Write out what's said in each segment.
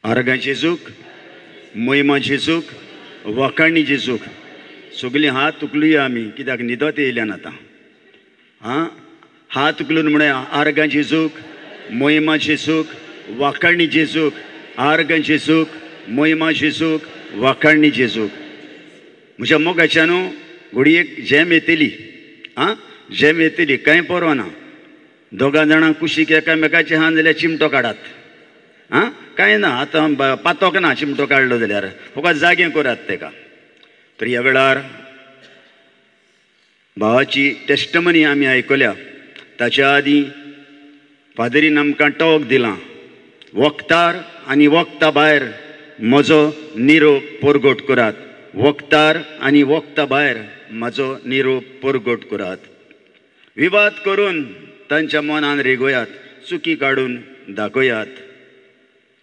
आर्गां जेजूक, मोहिमा जेजूक, वखाणी जेजूक. सगळीं हात उखलुया आमी, कित्याक न्हिदत येयल्यान आतां. हात उखलून म्हणे आर्गां जेजूक, मोहिमा जेजूक, वखाणी जेजूक, आर्गां जेजूक, मोहिमा जेजूक, वखाणी जेजूक. म्हज्या मोगाच्या न्हू घोडयेक झेम येतली. झेम येतली, कांय परवा ना. दोगां जाणां कुशीक एकामेकाचे हात जाल्यार चिमटो काडात. कांय ना, आतां पातोक ना चिमटो काडलो जाल्यार, फकत जागे करात तेका. तर ह्या वेळार भावाची टेस्टमनी आमी आयकल्या. ताच्या आदीं फादरीन आमकां टॉक दिलां, वखदार आनी वखदा भायर म्हजो निरोप परगट करात. वखदार आनी वखदा भायर म्हजो निरोप परगट करात. विवाद करून तांच्या मनान रेगोयात, चुकी काडून दाखयात.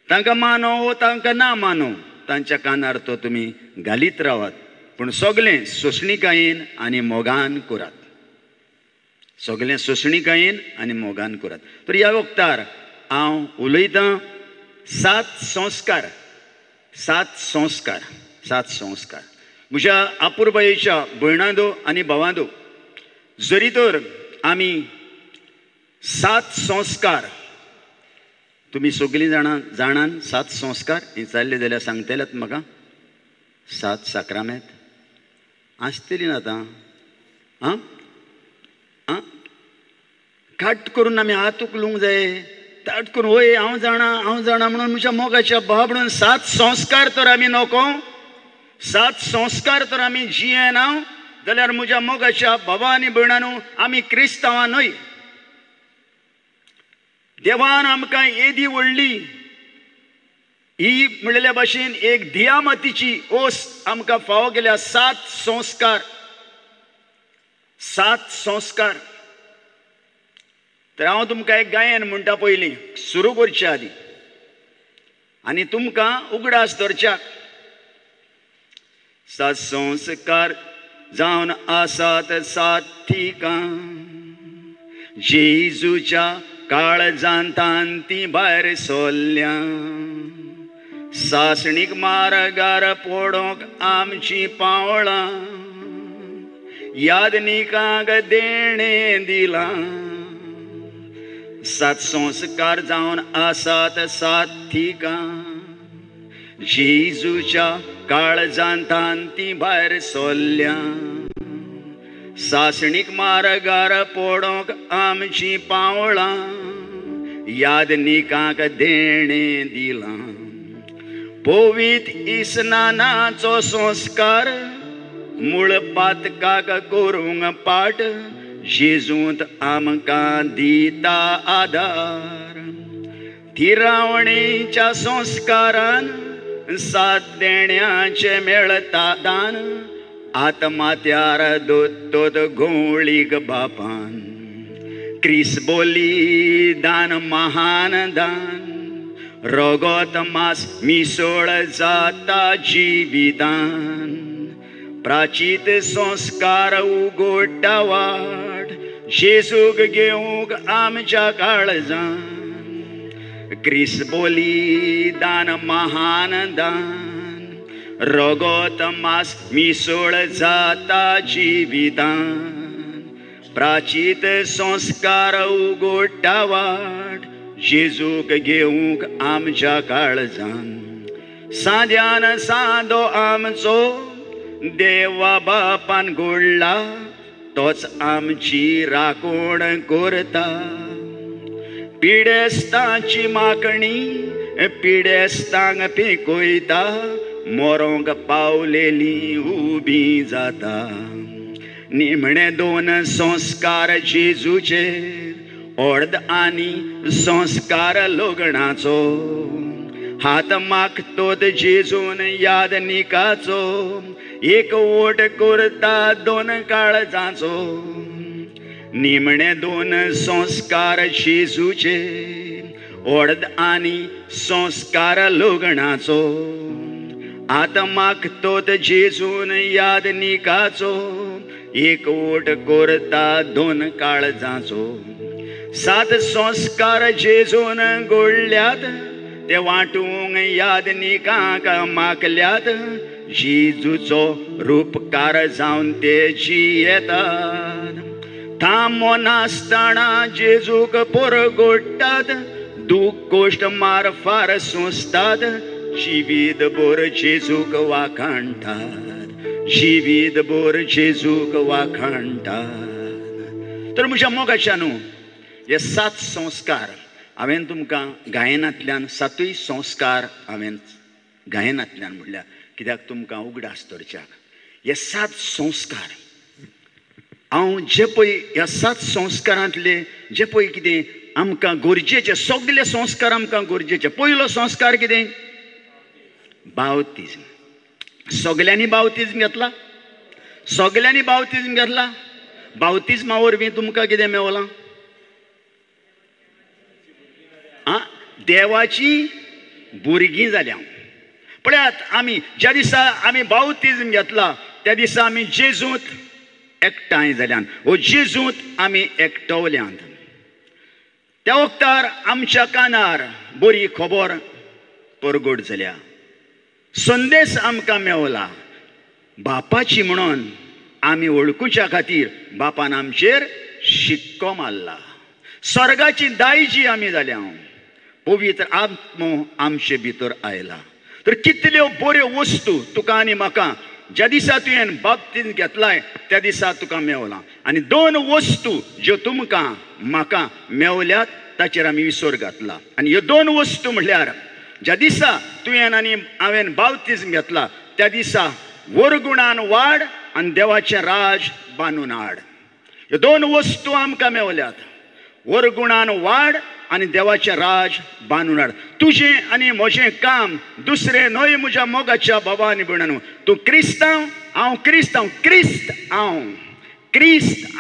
तांकां मानो वो तांकां ना मानो, तांच्या कानार तो तुमी घालीत रावात. पूण सगळें सोंसणीकायेन आनी मोगान करात. सगळें सोंसणीकायेन आनी मोगान करात. तर ह्या वखदार हांव उलयतां 7 संस्कार. 7 संस्कार, 7 संस्कार. म्हज्या आपुरबायेच्या भयणांदो आनी भावांदो, जरी तर आमी 7 संस्कार, तुमी सगळीं जाणां जाणान 7 संस्कार विचारले जाल्यार सांगतल्यात म्हाका. 7 साक्रामेंत आसतली ना आतां. खाट करून आमी हात उखलूंक जाय, ताट करून वय हांव जाणा म्हणून म्हज्या मोगाच्या भावा म्हणून 7 संस्कार तर आमी नोको. 7 संस्कार तर आमी जियेना जाल्यार म्हज्या मोगाच्या भावा आनी भयणांनो, आमी क्रिस्तांवां न्हय. देवान आमकां येदी व्हडली ही म्हणलेल्या भाशेन एक धियामतीची ओस आमकां फावो केल्या. 7 संस्कार. 7 संस्कार. तर हांव तुमकां एक गायन म्हणटा पयलीं सुरू करच्या आदीं, आनी तुमकां उगडास धरच्याक. 7 संस्कार जावन आसात सात्विकां, जेजूच्या काळजांतान ती भायर सोल्ल्या. सासणीक मारगार पडोंक आमची पावळां, यादनिकांक देणें दिलां. 7 संस्कार जावन आसात सात्विकां, जेजूच्या काळजांतान ती भायर सोल्ल्या. सासणीक मारगार पडोंक आमची पावळां, यादनिकांक देणें दिलां. पोवीत इस्नानाचो संस्कार, मूळ पातकाक करूंक पाट, जेजूंत आमकां दिता आदार. थिरावणेच्या संस्कारान 7 देण्याचे मेळता दान, आत्मात्यार दोतोद घोळीक बापान. क्रिस्बोली दान महान दान, रोगोत मास मिसळ जाता जिवितान. प्राचीत संस्कार उगोडटा वाट, जेजूक घेवंक आमच्या काळजान. क्रिस्बोली दान महान दान, रोगोत मास मिसळ जाता जिवितान. प्राचीत संस्कार उगोडटा वाट, जेजूक घेवंक आमच्या काळजान. साद्यान सादो आमचो देवा बापान घोडला, तोच आमची राखण करता. पिडेस्तांची मागणी पिडेस्तांक पिकोयता, मोरोंक पावलेली उबी जाता. निमणे 2 संस्कार जेजूचेर, अर्द आनी संस्कार लोगणाचो. हात मागतोत जेजून यादनिकाचो, एक वोट करता 2 काळजाचो. निमणे 2 संस्कार जेजूचे, अर्द आनी संस्कार लोगणाचो. हात मागतोत जेजून यादनिकाचो, एक वोट करता 2 काळजाचो. 7 संस्कार जेजून घोडल्यात, ते वाटूंक याद निकांक माकल्यात जेजूचो रूपकार जावन तेची येतात थांबो नासतना जेजूक परगोडटात दूख गोश्ट मार फार सोंसतात जिवीत भर जेजूक वाखाणटात जिवीत भर जेजूक वाखाणटात तर म्हज्या मोगाच्या न्हू हे 7 संस्कार हांवें तुमकां गायनांतल्यान 7 संस्कार हांवें गायनांतल्यान म्हणल्यार कित्याक तुमकां उगडास धरच्याक हे 7 संस्कार हांव जे पळय ह्या 7 संस्कारांतले जे पळय कितें आमकां गरजेचे सगळे संस्कार आमकां गरजेचे पयलो संस्कार कितें बावतिजम सगळ्यांनी बावतिजम घेतला सगळ्यांनी बावतिजम घेतला बावतिजमा वरवीं तुमकां कितें मेवलां देवाची भुरगीं जाल्या पळयात आमी ज्या दिसा आमी बावतिजम घेतला त्या दिसा आमी जेजूंत एकठांय जाल्यान हो जेजूंत आमी एकटवल्यांत त्या वक्तार आमच्या कानार बरी खबर परगट जाल्या संदेश आमकां मेवला बापाची म्हणून आमी वळखुच्या खातीर बापान आमचेर शिक्को मारला स्वर्गाची दायजी आमी जाल्या पवित्र आत्मो आमचे भितर आयला तर कितल्यो बऱ्यो वस्तू तुका आनी म्हाका ज्या दिसा तुवें बाप्तिस्म घेतलाय त्या दिसा तुका मेवला आनी 2 वस्तू ज्यो तुमकां म्हाका मेवल्यात ताचेर आमी विसर घातला आनी ह्यो 2 वस्तू म्हळ्यार ज्या दिसा तुवें आनी हांवें बाप्तिस्म घेतला त्या दिसा वरगुणान वाड आनी देवाचें राज बांदून हाड ह्यो 2 वस्तू आमकां मेवल्यात वरगुणान वाड आनी देवाचें राज बांदून हाड तुजें आनी म्हजें काम दुसरें न्हय म्हज्या मोगाच्या बाबांनी भयणांनो तूं क्रिस्तांव हांव क्रिस्तांव क्रिस्त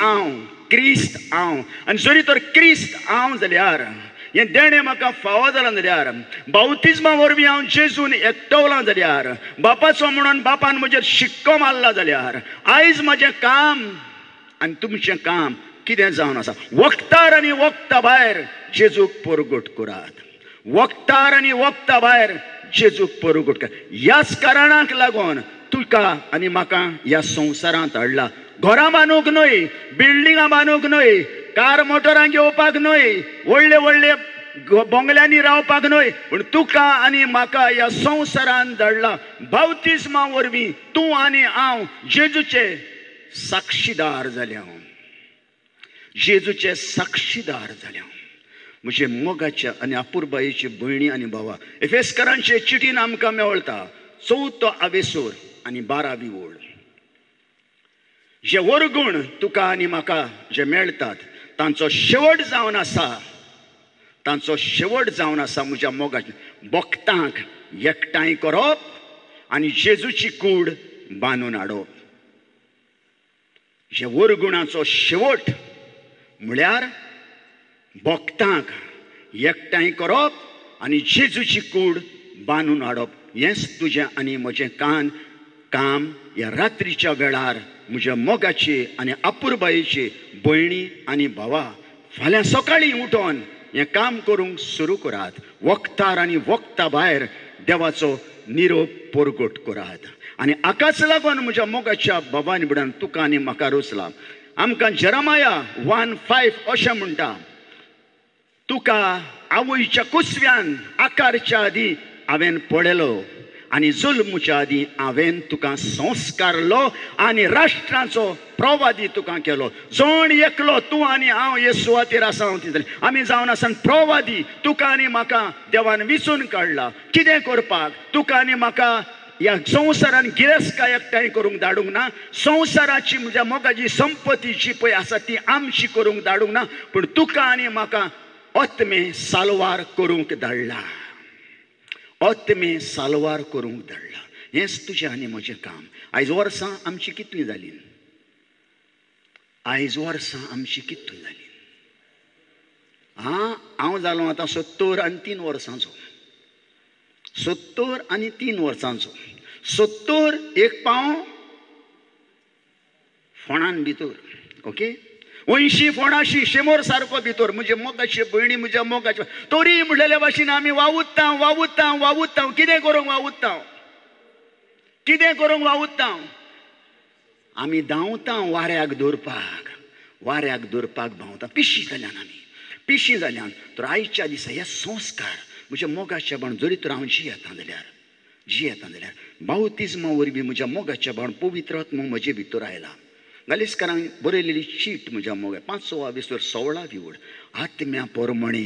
हांव आनी जरी तर क्रिस्त हांव जाल्यार हें देणें म्हाका फावो जालां जाल्यार बावतिजमा वरवीं हांव जेजून एकटवलां जाल्यार बापाचो म्हणून बापान म्हजेर शिक्को मारला जाल्यार आयज म्हजें काम आनी तुमचें काम कितें जावन आसा वक्तार आनी वक्ता भायर जेजूक परगट करात वक्तार आनी वक्ता भायर जेजूक परगट कर ह्याच कारणाक लागून तुका आनी म्हाका ह्या संवसारांत हाडला घरां बांदूंक न्हय बिल्डिंगां बांदूंक न्हय कार मोटरां घेवपाक न्हय व्हडले व्हडले बंगल्यांनी रावपाक न्हय पूण तुका आनी म्हाका ह्या संवसारांत धाडला बावतिजमा वरवीं तूं आनी हांव जेजूचे साक्षीदार जाल्या जेजूचे साक्षीदार जाल्या म्हजे मोगाच्या आनी आपुरबायेची भयणी आनी भावा एफेसकारांचे चिठीन आमकां मेवळटा 4थो आवेसूर आनी 12वी ओळ जे वरगूण तुका आनी म्हाका जे मेळटात तांचो शेवट जावन आसा म्हज्या मोगाच्या भक्तांक एकठांय करप आनी जेजूची कूड बांदून हाडप जे वरगुणाचो शेवट म्हळ्यार भक्तांक एकठांय करप आनी जेजूची कूड बांदून हाडप हेंच तुजें आनी म्हजें काम ह्या रात्रीच्या वेळार म्हज्या मोगाची आनी आपुरबायेची भयणी आनी भावा फाल्यां सकाळीं उठोन हें काम करूंक सुरू करात वक्तार आनी वक्ता भायर देवाचो निरोप परगट करात आनी हाकाच लागून म्हज्या मोगाच्या बाबांनी बिडान तुका आनी म्हाका रुचला आमकां जेरमाया 1:5 अशें म्हणटा तुका आवयच्या कुसव्यान आकारच्या आदी हांवें पळयलो आनी जुल्मच्या आदी हांवें तुका संस्कारलो आनी राष्ट्रांचो प्रवादी तुका केलो जण एकलो तूं आनी हांव हे सुवातेर आसा आमी जावन आसन प्रवादी तुका आनी म्हाका देवान विचून काडला कितें करपाक तुका आनी म्हाका ह्या संवसारान गिरेस्काय एकठांय करूंक धाडूंक ना संवसाराची म्हज्या मोगाची संपत्ती जी पळय आसा ती आमची करूंक धाडूंक ना पूण तुका आनी म्हाका आत्मे सालवार करूंक धाडला आत्मे सालवार करूंक धाडला हेंच तुजें आनी म्हजें काम आयज वर्सां आमची कितलीं जालीं हांव जालो आतां 70 आनी 3 वर्सांचो 70 आनी 3 वर्सांचो 70 एक पाव फोंडान भितर ओके 80 40 100 सारको भितर म्हणजे मोगाचे भयणी म्हज्या मोगाचे तोरी म्हणलेल्या भाशेन आमी वावुत्ता कितें करूंक वावुत्ता कितें करूंक वावुत्ता आमी धांवता वाऱ्याक दवरपाक धांवता पिशी जाल्यान तर आयच्या दिसा हे संस्कार म्हज्या मोगाच्या बाण जरी तर हांव जियेता जाल्यार बावतिजमा वरवीं म्हज्या मोगाच्या बाण पवित्र आत्मो म्हजे भितर आयला. गालिस्कारांक बरयलेली चीट म्हज्या मोगा 5वा विसर 16 विवड आत्म्या पोरमणे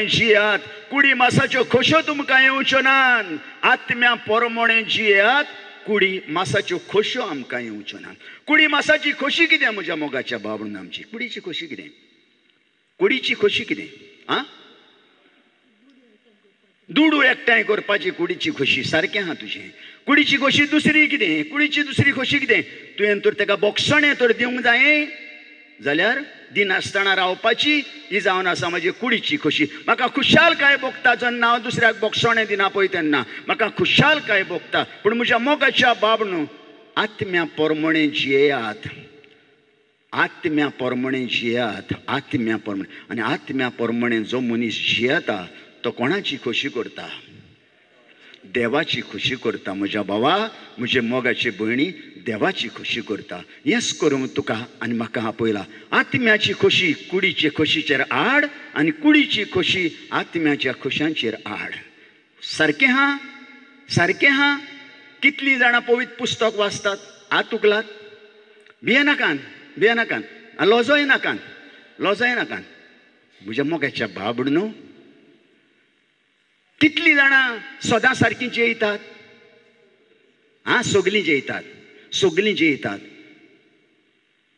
जियात कुडी मासाच्यो खोशो तुमकां येवच्यो नात. आत्म्या पोरमणे जियात कुडी मासाच्यो खोशो आमकां येवच्यो नात. कुडी मासाची खोशी कितें म्हज्या मोगाच्या बाबून आमची कुडीची खोशी कितें आं दुडू एकठांय करपाची कुडीची खोशी सारकें आहा तुजें. कुडीची खोशी दुसरी कितें कुडीची दुसरी खोशी कितें तुवें तर ताका बोक्षणें तर दिवंक जाय जाल्यार दिनासतना रावपाची ही जावन आसा म्हाजी कुडीची खोशी. म्हाका खुशालकाय भोगता जेन्ना हांव दुसऱ्याक बोक्षणें दिना पळय तेन्ना म्हाका खुशालकाय भोगता. पूण म्हज्या मोगाच्या बाबणू आत्म्या पोरमणे जियेयात आत्म्या पोरमणे आनी आत्म्या पोरमणे जो मनीस जियेता तो कोणाची खोशी करता देवाची खोशी करता. म्हज्या भावा म्हजे मोगाचे भयणी देवाची खोशी करता. हेंच करूंक तुका आनी म्हाका आपयला. आत्म्याची खोशी कुडीचे खोशीचेर आड आनी कुडीची खोशी आत्म्याच्या खोशांचेर आड. सारकें हा कितलीं जाणां पवित्र पुस्तक वाचतात आत उगलात भियेनाकान लॉजय नाकान म्हज्या मोगाच्या बाबडून कितलीं जाणां सदां सारकीं जेयतात सगलीं जेयतात.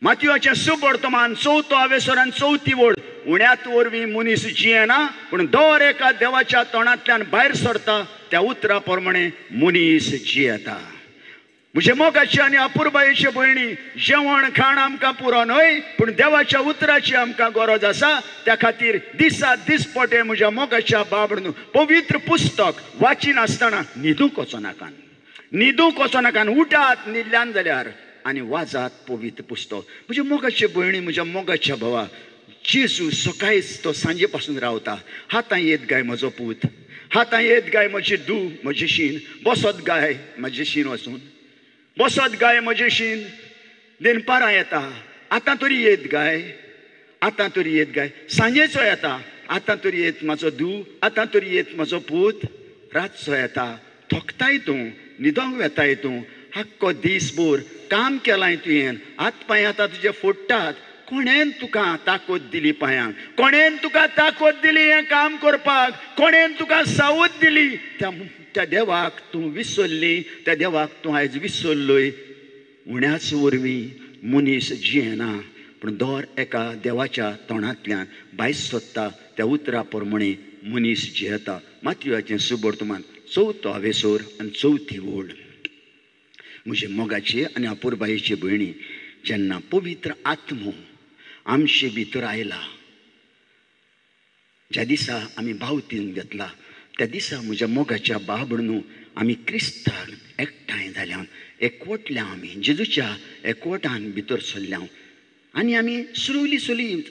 मातयेचें सुवर्तमान 4 वेसोरान 4 वड उण्यात वरवीं मनीस जियेना पूण दर एका देवाच्या तोंडांतल्यान भायर सरता त्या उतरा प्रमाणे मनीस जियेता. म्हजे मोगाचे आनी अपुरबायेचे भयणी जेवण खाण आमकां पुरो न्हय पूण देवाच्या उतराची आमकां गरज आसा. त्या खातीर दिसा दिसपटे म्हज्या मोगाच्या बाबडून पवित्र पुस्तक वाचीन आसतना न्हिदूंक वचो नाकान उठात न्हिदल्यान जाल्यार आनी वाजात पवित्र पुस्तक. म्हजे मोगाचे भयणी म्हज्या मोगाच्या भावा जेजू सकाळीच तो सांजे पासून रावता. हातां येत गाय म्हजो पूत हातां येत गाय म्हजी धूव म्हजी शीन बसत गाय म्हजी शीन वचून बसत गाय म्हजे शीन देनपारां येता आतां तरी येत गाय सांजेचो येता आतां तरी येत म्हाजो धूव आतां तरी येत म्हजो पूत रातचो येता थकताय तूं न्हिदोंक वेताय तूं आख्खो दिसभर काम केलाय तुवें हात पांय आतां तुजे फोडटात. कोणेन तुका ताकद दिली पांयांक कोणेन तुका ताकद दिली हें काम करपाक कोणेन तुका सावध दिली त्या देवाक तूं विसरली त्या देवाक तूं आयज विसरलोय. उण्याच वरवीं मनीस जियेना पूण दर एका देवाच्या तोंडांतल्यान भायर सरता त्या उतरा प्रमाणे मनीस जियेता. मातयेचें सुवर्तमान 4 वेसोर आनी 4 वड. म्हजे मोगाचे आनी अपुरबायेचे भयणी जेन्ना पवित्र आत्मो आमचे भितर आयला ज्या दिसा आमी बावतीन घेतला त्या दिसा म्हज्या मोगाच्या बाबडून आमी क्रिस्तांक एकठांय जाल्या एकवटल्या आमी जेजूच्या एकवटान भितर सरल्या आनी आमी सुरवली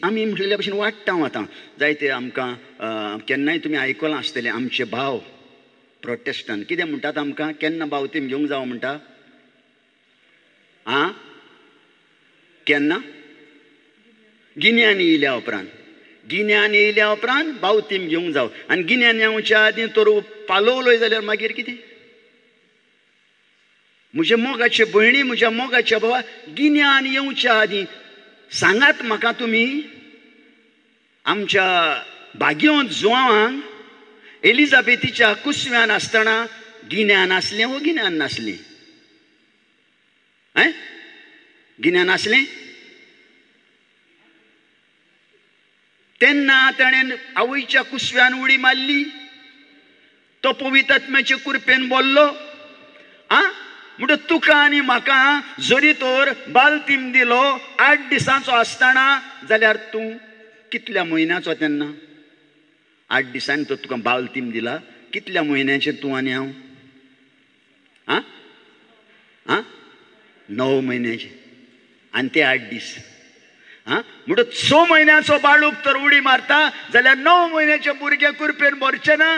आमी म्हणलेल्या भशेन वाडटा वता. जायते आमकां केन्नाय तुमी आयकलां आसतलें आमचे भाव प्रोटेस्टंट कितें म्हणटात आमकां केन्ना बावतीन घेवंक जावं म्हणटा केन्ना गिन्यान येयल्या उपरांत बावतीम घेवंक जावं आनी गिन्यान येवच्या आदीं तर पालवलोय जाल्यार मागीर कितें. म्हजे मोगाचे भयणी म्हज्या मोगाच्या भावा गिन्यान येवच्या आदीं सांगात म्हाका तुमी आमच्या भाग्यवंत जुवांक एलिझाबेथीच्या कुसव्यान आसतना गिन्यान आसलें वो गिन्यान नासलें गिन्यान आसलें. तेन्ना ताणें आवयच्या कुसव्यान उडी मारली तो पवित्र आत्म्याचे कृपेन बोल्लो म्हणटा तुका आनी म्हाका जरी तर बालतीम दिलो 8 दिसांचो आसतना जाल्यार तूं कितल्या म्हयन्याचो तेन्ना 8 दिसांनी तो तुका बालतीम दिला कितल्या म्हयन्याचें तूं आनी हांव 9 म्हयन्याचें आनी ते 8 दीस म्हणटो 6 म्हयन्याचो बाळूक तर उडी मारता जाल्यार 9 म्हयन्याच्या भुरग्याक कुरपेन भरचें ना.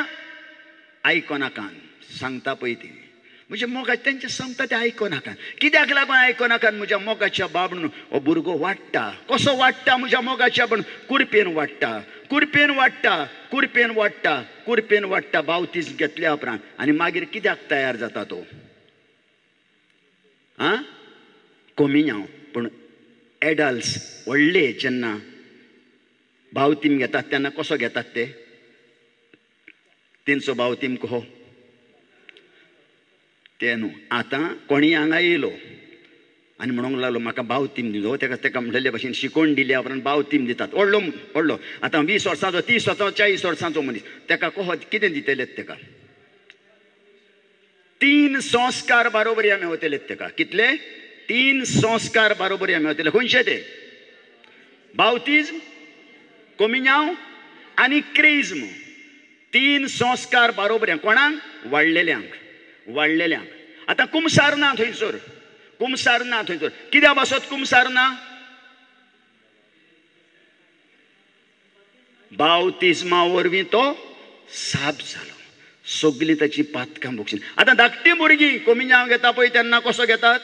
आयकोनाकान सांगता पळय ती म्हज्या मोगाचें तेंचें सांगता तें आयकोनाकान. कित्याक लागून आयकोनाकान म्हज्या मोगाच्या बाबडून हो भुरगो वाडटा. कसो वाडटा म्हज्या मोगाच्या बाबडून? कुरपेन वाडटा, कुरपेन वाडटा, कुरपेन वाडटा, कुरपेन वाडटा बावतीज घेतल्या उपरांत. आनी मागीर कित्याक तयार जाता तो? कोमिन्यांव. पूण एडल्ट्स व्हडले जेन्ना बावतीम घेतात तेन्ना कसो घेतात ते? तेंचो बावतीम कहो ते न्हू. आतां कोणी हांगा येयलो आनी म्हणूंक लागलो म्हाका बावतीम दिलो. तेका म्हणलेले भशेन शिकोवन दिल्या उपरांत बावतीम दितात. व्हडलो व्हडलो आतां 20 वर्सांचो, 30 वर्सांचो, 40 वर्सांचो मनीस तेका कहो कितें दितलेत तेका? 3 संस्कार बारोबरी आमी वतलेत तेका. कितले? 3 संस्कार बारोबरी आमी वतले. खंयचे ते? बावतीज्म, कोमिन्यांव आनी क्रिज्म. 3 संस्कार बारोबरी. कोणाक? वाडलेल्यांक. वाडलेल्यांक. आतां कुमसार ना थंयसर. कुमसार ना थंयसर. कित्या बसत कुमसार ना? बावतिस्मा वरवीं तो साप जालो. सगळीं ताची पातकां भोगशीन. आतां धाकटी भुरगीं कोमिन्यांव घेता पळय तेन्ना कसो घेतात?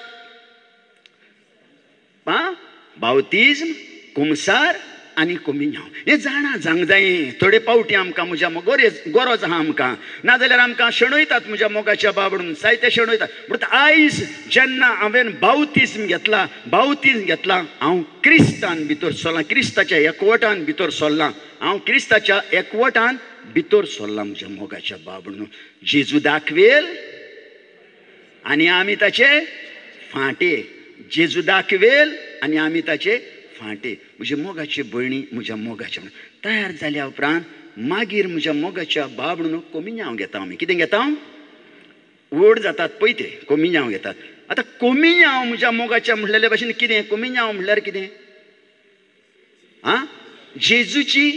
बावतिस्म, कुमसार आनी कोमिन्यांव. हें जाणा जावंक जाय. थोडे पावटी आमकां म्हज्या गरज आहा आमकां. नाजाल्यार आमकां शेणयतात म्हज्या मोगाच्या बाबडून. जायते शेणयतात. पूण आयज जेन्ना हांवें बावतिस्म घेतला, बावतिस्म घेतला, हांव क्रिस्तान भितर सरलां. क्रिस्ताच्या एकवटान भितर सरलां. हांव क्रिस्ताच्या एकवटान भितर सरलां म्हज्या मोगाच्या बाबडून. जेजू दाखवेल आनी आमी ताचे फांटे. जेजू दाखवेल आनी आमी ताचे फांटे. म्हज्या मोगाची भयणी म्हज्या मोगाच्या तयार जाल्या उपरांत मागीर म्हज्या मोगाच्या बाबडून कोमिन्यांव घेता आमी. कितें घेता? व्हड जातात पळय ते कोमिन्यांव घेतात. आतां कोमिन्यांव म्हज्या मोगाच्या म्हणलेले भशेन कितें? कोमिन्यांव म्हणल्यार कितें? जेजूची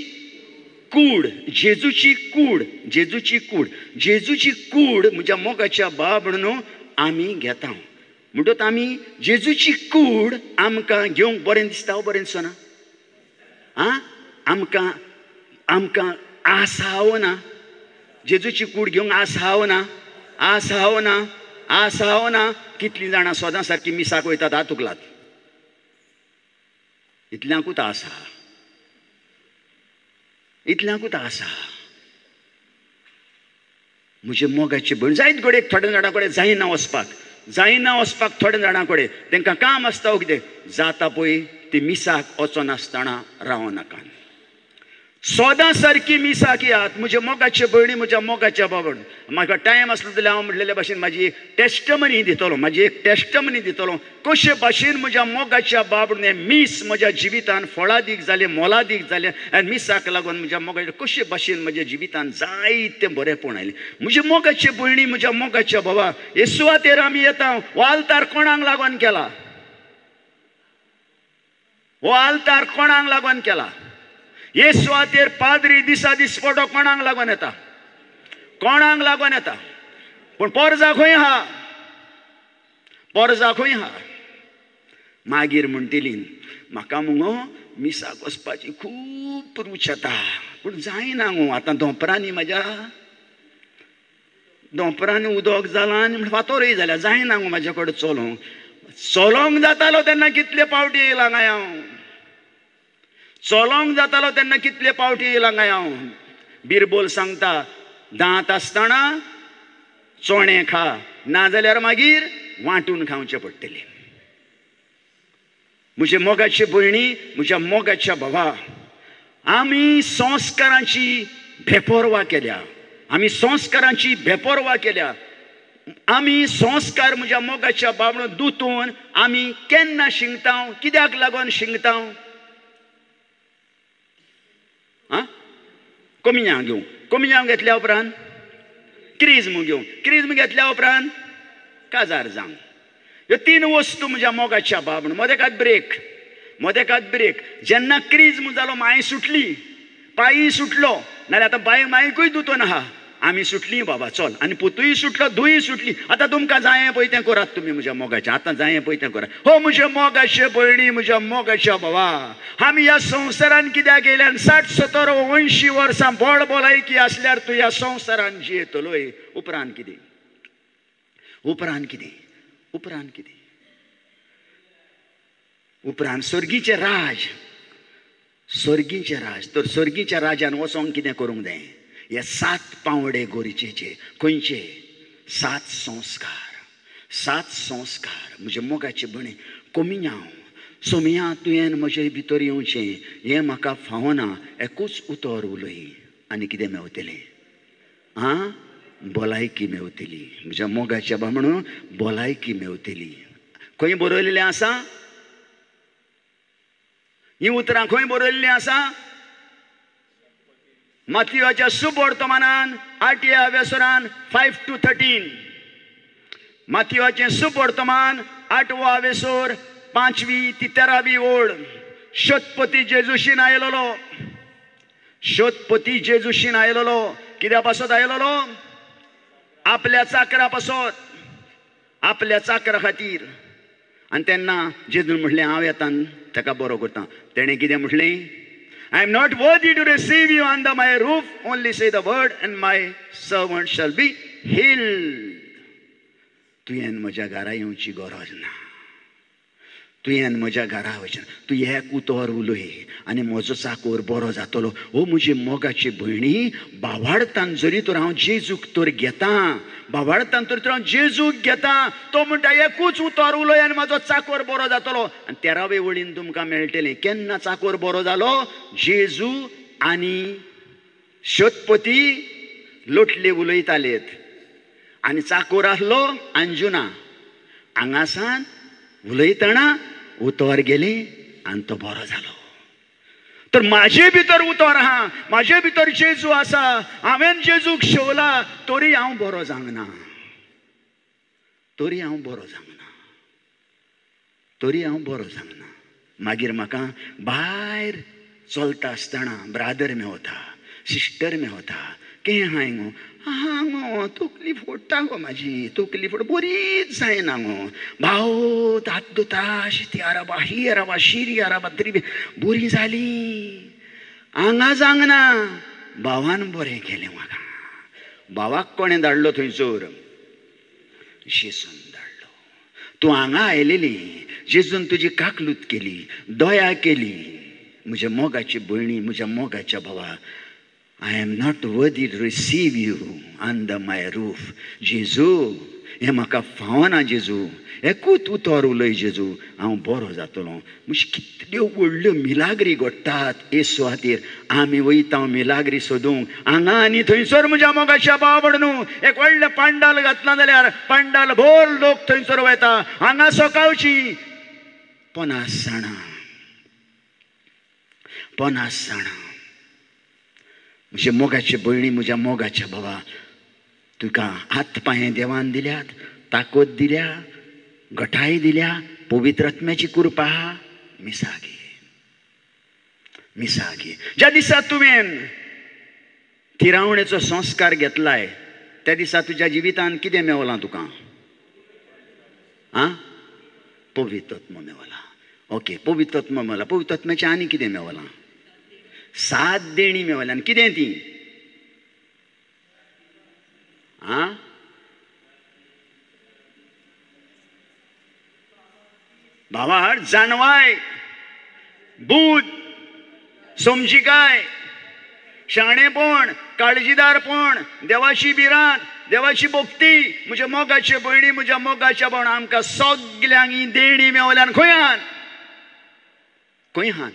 कूड. जेजूची कूड. जेजूची कूड. जेजूची कूड म्हज्या मोगाच्या बाबडून आमी घेता. म्हणटत आमी जेजूची कूड आमकां घेवंक बरें दिसता बरें दिसना? आमकां आमकां आसाव ना? जेजूची कूड घेवंक आसाव ना? आसाव ना? आसाव ना? कितलीं जाणां सदां सारकी मिसाक वयतात हात उखलात. इतल्यांकूच आसा. इतल्यांकूच आसा. म्हजे मोगाचे भयण जायत घडये थोड्या जाणां कडेन जायना वचपाक. जायना वचपाक थोड्या जाणां कडेन. तांकां काम आसता कितें? जाता पळय ती मिसाक वचनासतना रावनाका. सदां सारकी मिसाक येयात. म्हजे मोगाचे भयणी म्हज्या मोगाच्या बाबड. म्हाका टायम आसलो जाल्यार हांव म्हणलेले भशेन म्हाजी एक टेस्टमनी दितलो. म्हाजी एक टेस्टमनी दितलो. कशे भाशेन म्हज्या मोगाच्या बाबडून हें मीस म्हज्या जिवितान फळादीक जालें, मोलादीक जालें. आनी मिसाक लागून म्हज्या मोगाचे कशे भाशेन म्हज्या जिवितान जायतें बरेंपण आयलें. म्हजे मोगाचे भयणी म्हज्या मोगाच्या बाबा येसू खातीर आमी येता. हो आल्तार कोणाक लागून केला? हो आल्तार कोणाक लागून केला? येसू खातीर पाद्री दिसा दीस फोटो कोणाक लागून येता? कोणाक लागून येता? पूण पोरजा खंय आहा? पोरजा खंय आहा? मागीर म्हणटली म्हाका मुगो मिसाक वचपाची खूब रूच येता पूण जायना गो. आतां धोंपरांनी म्हाज्या धोंपरांनी उदक जालां आनी फातोरय जाल्या. जायना गो म्हाजे कडेन चलोवंक. चलोंक जातालो तेन्ना कितले पावटी येयला काय हांव. चलोंक जातालो तेन्ना कितले पावटी येयला काय हांव. बिरबल सांगता दांत आसतना चोणे खा नाजाल्यार मागीर वांटून खावचें पडटलें. म्हजे मोगाचे भयणी म्हज्या मोगाच्या भावा आमी संस्कारांची बेपर्वा केल्या. आमी संस्कारांची बेपर्वा केल्या. आमी संस्कार म्हज्या मोगाच्या बाबडून दुतून आमी केन्ना शिंगता? कित्याक लागून शिंगता? कोमिन्यांव घेवं. कोमिन्यांव घेतल्या उपरांत क्रिज्म घेवं. क्रिज्म घेतल्या उपरांत काजार जावं. ह्यो 3 वस्तू म्हज्या मोगाच्या बाबडून. मदेकात ब्रेक. मदेकात ब्रेक. जेन्ना क्रिज्म जालो माय सुटली पांय सुटलो नाल्यार आतां बाय मायकूय दुतोन आहा आमी सुटली बाबा चल, आनी पुतूय सुटलो, धूय सुटली. आतां तुमकां जाये पळय तें करात तुमी म्हज्या मोगाचें, आतां जाये पळय तें करा. हो म्हज्या मोगाचे भयणी, म्हज्या मोगाच्या भावा, आमी ह्या संवसारान कित्याक येयल्यान 60-70-80 वर्सां बोड भलायकी आसल्यार तूं ह्या संवसारान जियेतलोय. उपरांत कितें? उपरांत कितें? उपरांत कितें? उपरांत स्वर्गीचें राज. स्वर्गीचें राज. तर स्वर्गीच्या राजान वचोंक कितें करूंक जाय? हे 7 पावंडे गरजेचे. खंयचे? 7 संस्कार. 7 संस्कार. म्हजे मोगाचे भणे, कोमियां सोमिया तुवें म्हजे भितर येवचें हें म्हाका फावना. एकूच उतर उलय आनी कितें मेवतलें? आं, भलायकी मेवतली. म्हज्या मोगाच्या म्हणून भलायकी मेवतली. खंय बरयलेलें आसा? ही उतरां खंय बरयल्लीं आसा? माथ्यूच्या सुवर्तमानान 8व्या सुरान 5 to 13. माथ्यूचें सुवर्तमान 8वा वेसोर 5वी ती 13वी ओळ. शोधपती जेजूशीन आयलोलो. शोधपती जेजूशीन आयलोलो. कित्या पासत आयलोलो? आपल्या चाकरा पासत, आपल्या चाकरा खातीर. आनी तेन्ना जेजून म्हटलें हांव येता ताका बरो करता. तेणें कितें म्हटलें? I am not worthy to receive you under my roof. Only say the word and my servant shall be healed. तुवें म्हज्या घरा येवची गरज ना. तुवें म्हज्या घरा वचना. तूं एक उतर उलय आनी म्हजो चाकोर बरो जातलो. ओ म्हजी मोगाची भयणी, भावार्थान जरी तर हांव जेजूक तर घेता, भावार्थान तर हांव जेजूक घेता, तो म्हणटा एकूच उतर उलय आनी म्हाजो चाकोर बरो जातलो. आनी 13वे वळीन तुमकां मेळटलें केन्ना चाकोर बरो जालो? जेजू आनी शोधपती लोटले उलयतालेत आनी चाकोर आसलो अंजुना. हांगासान उलयतना उतर गेली आनी तो बरो जालो. तर म्हाजे भितर उतर आहा, म्हाजे भितर जेजू आसा, हांवें जेजूक शेवला, तरी हांव बरो जावना. तरी हांव बरो जावना. तरी हांव बरो जावना. मागीर म्हाका भायर चलता आसतना ब्रादर मेवता, सिस्टर मेवता. कें हाय गो? हां गो, तकली फोडटा गो म्हाजी, तकली फोड बरीच जायना गो. भाव दात दोता, शी आराबा, ही आराबा, शिरी आराबा, तरी बरी जाली. हांगा जांगना. भावान बरें केलें म्हाका. भावाक कोणें धाडलो थंयसर? जेजून धाडलो. तूं हांगा आयलेली, जेजून तुजी काकलूत केली, दया केली. म्हज्या मोगाची भयणी, म्हज्या मोगाच्या भावा, I am not worthy to receive you under my roof. जेजू, हें म्हाका फावना जेजू. एकूच उतर उलय जेजू, हांव बरो जातलो. म्हजी कितल्यो व्हडल्यो मिलाग्री घडटात येसू खातीर. आमी वयता मिलाग्री सोदूंक हांगा आनी थंयसर. म्हज्या मोगाच्या भावा न्हू, एक व्हडलें पांडाल घातला जाल्यार पांडाल भर लोक थंयसर वयता. हांगा सकाळची 50 जाणां, 50 जाणां. म्हजे मोगाचे भयणी, म्हज्या मोगाच्या भावा, तुका हात पांये देवान दिल्यात, ताकद दिल्या, घटाय दिल्या, पवित्र आत्म्याची कृपा. मिसा घे, मिसा घे. ज्या दिसा तुवें थिरावणेचो संस्कार घेतलाय त्या दिसा तुज्या जिवितान कितें मेवलां तुका? आं, पवित्र आत्मा मेवला. ओके, पवित्र आत्मा मेवला. पवित्र आत्म्याचें आनी कितें मेवलां? 7 देणी मेवल्यान. कितें ती? आं, भावार जाणवाय, बूद, समजिकाय, शाणेपण, काळजीदारपण, देवाची भिरांत, देवाची भक्ती. म्हज्या मोगाचे भयणी, म्हज्या मोगाच्या भावान, आमकां सगल्यांक ही देणी मेवल्यान. खंय हान? खंय हान?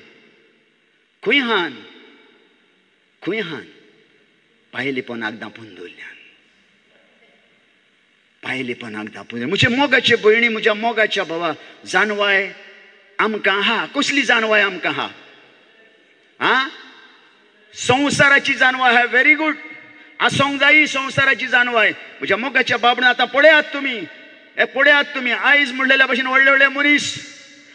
खंय हान? खंय हान? पायलेपणाक दापून दवरल्यान. पायलेपणाक दापून. म्हजे मोगाचे भयणी, म्हज्या मोगाच्या भावा, जानवाय आमकां आहा. कसली जानवाय आमकां आहा? आं, संवसाराची जानवाय आहा. Very good. आसोंक जायी संवसाराची जानवाय. म्हज्या मोगाच्या बाबण आतां पळयात तुमी, हे पळयात तुमी. आयज म्हणलेल्या भशेन व्हडले व्हडले मनीस,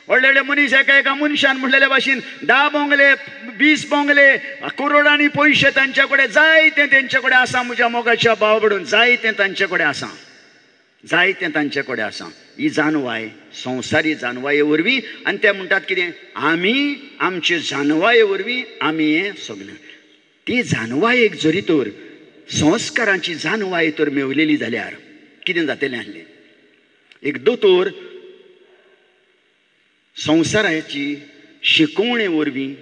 व्हडले व्हडले मनीस एका मनशान म्हणलेल्या भाशेन 10 बोंगले 20 बोंगले करोडांनी पयशे तांचे कडेन जायते तेंचे कडेन आसा म्हज्या मोगाच्या बाबडून जायते तांचे कडेन आसा जायते तांचे कडेन आसा ही जानवाय संवसारी जानवाये वरवीं आनी ते म्हणटात कितें आमी आमचे जानवाये वरवीं आमी हें सगळें ती जानवायेक जरी तर संस्कारांची जानवाय तर मेवलेली जाल्यार कितें जातलें आसलें एक दोतोर संवसाराची शिकवणे वरवीं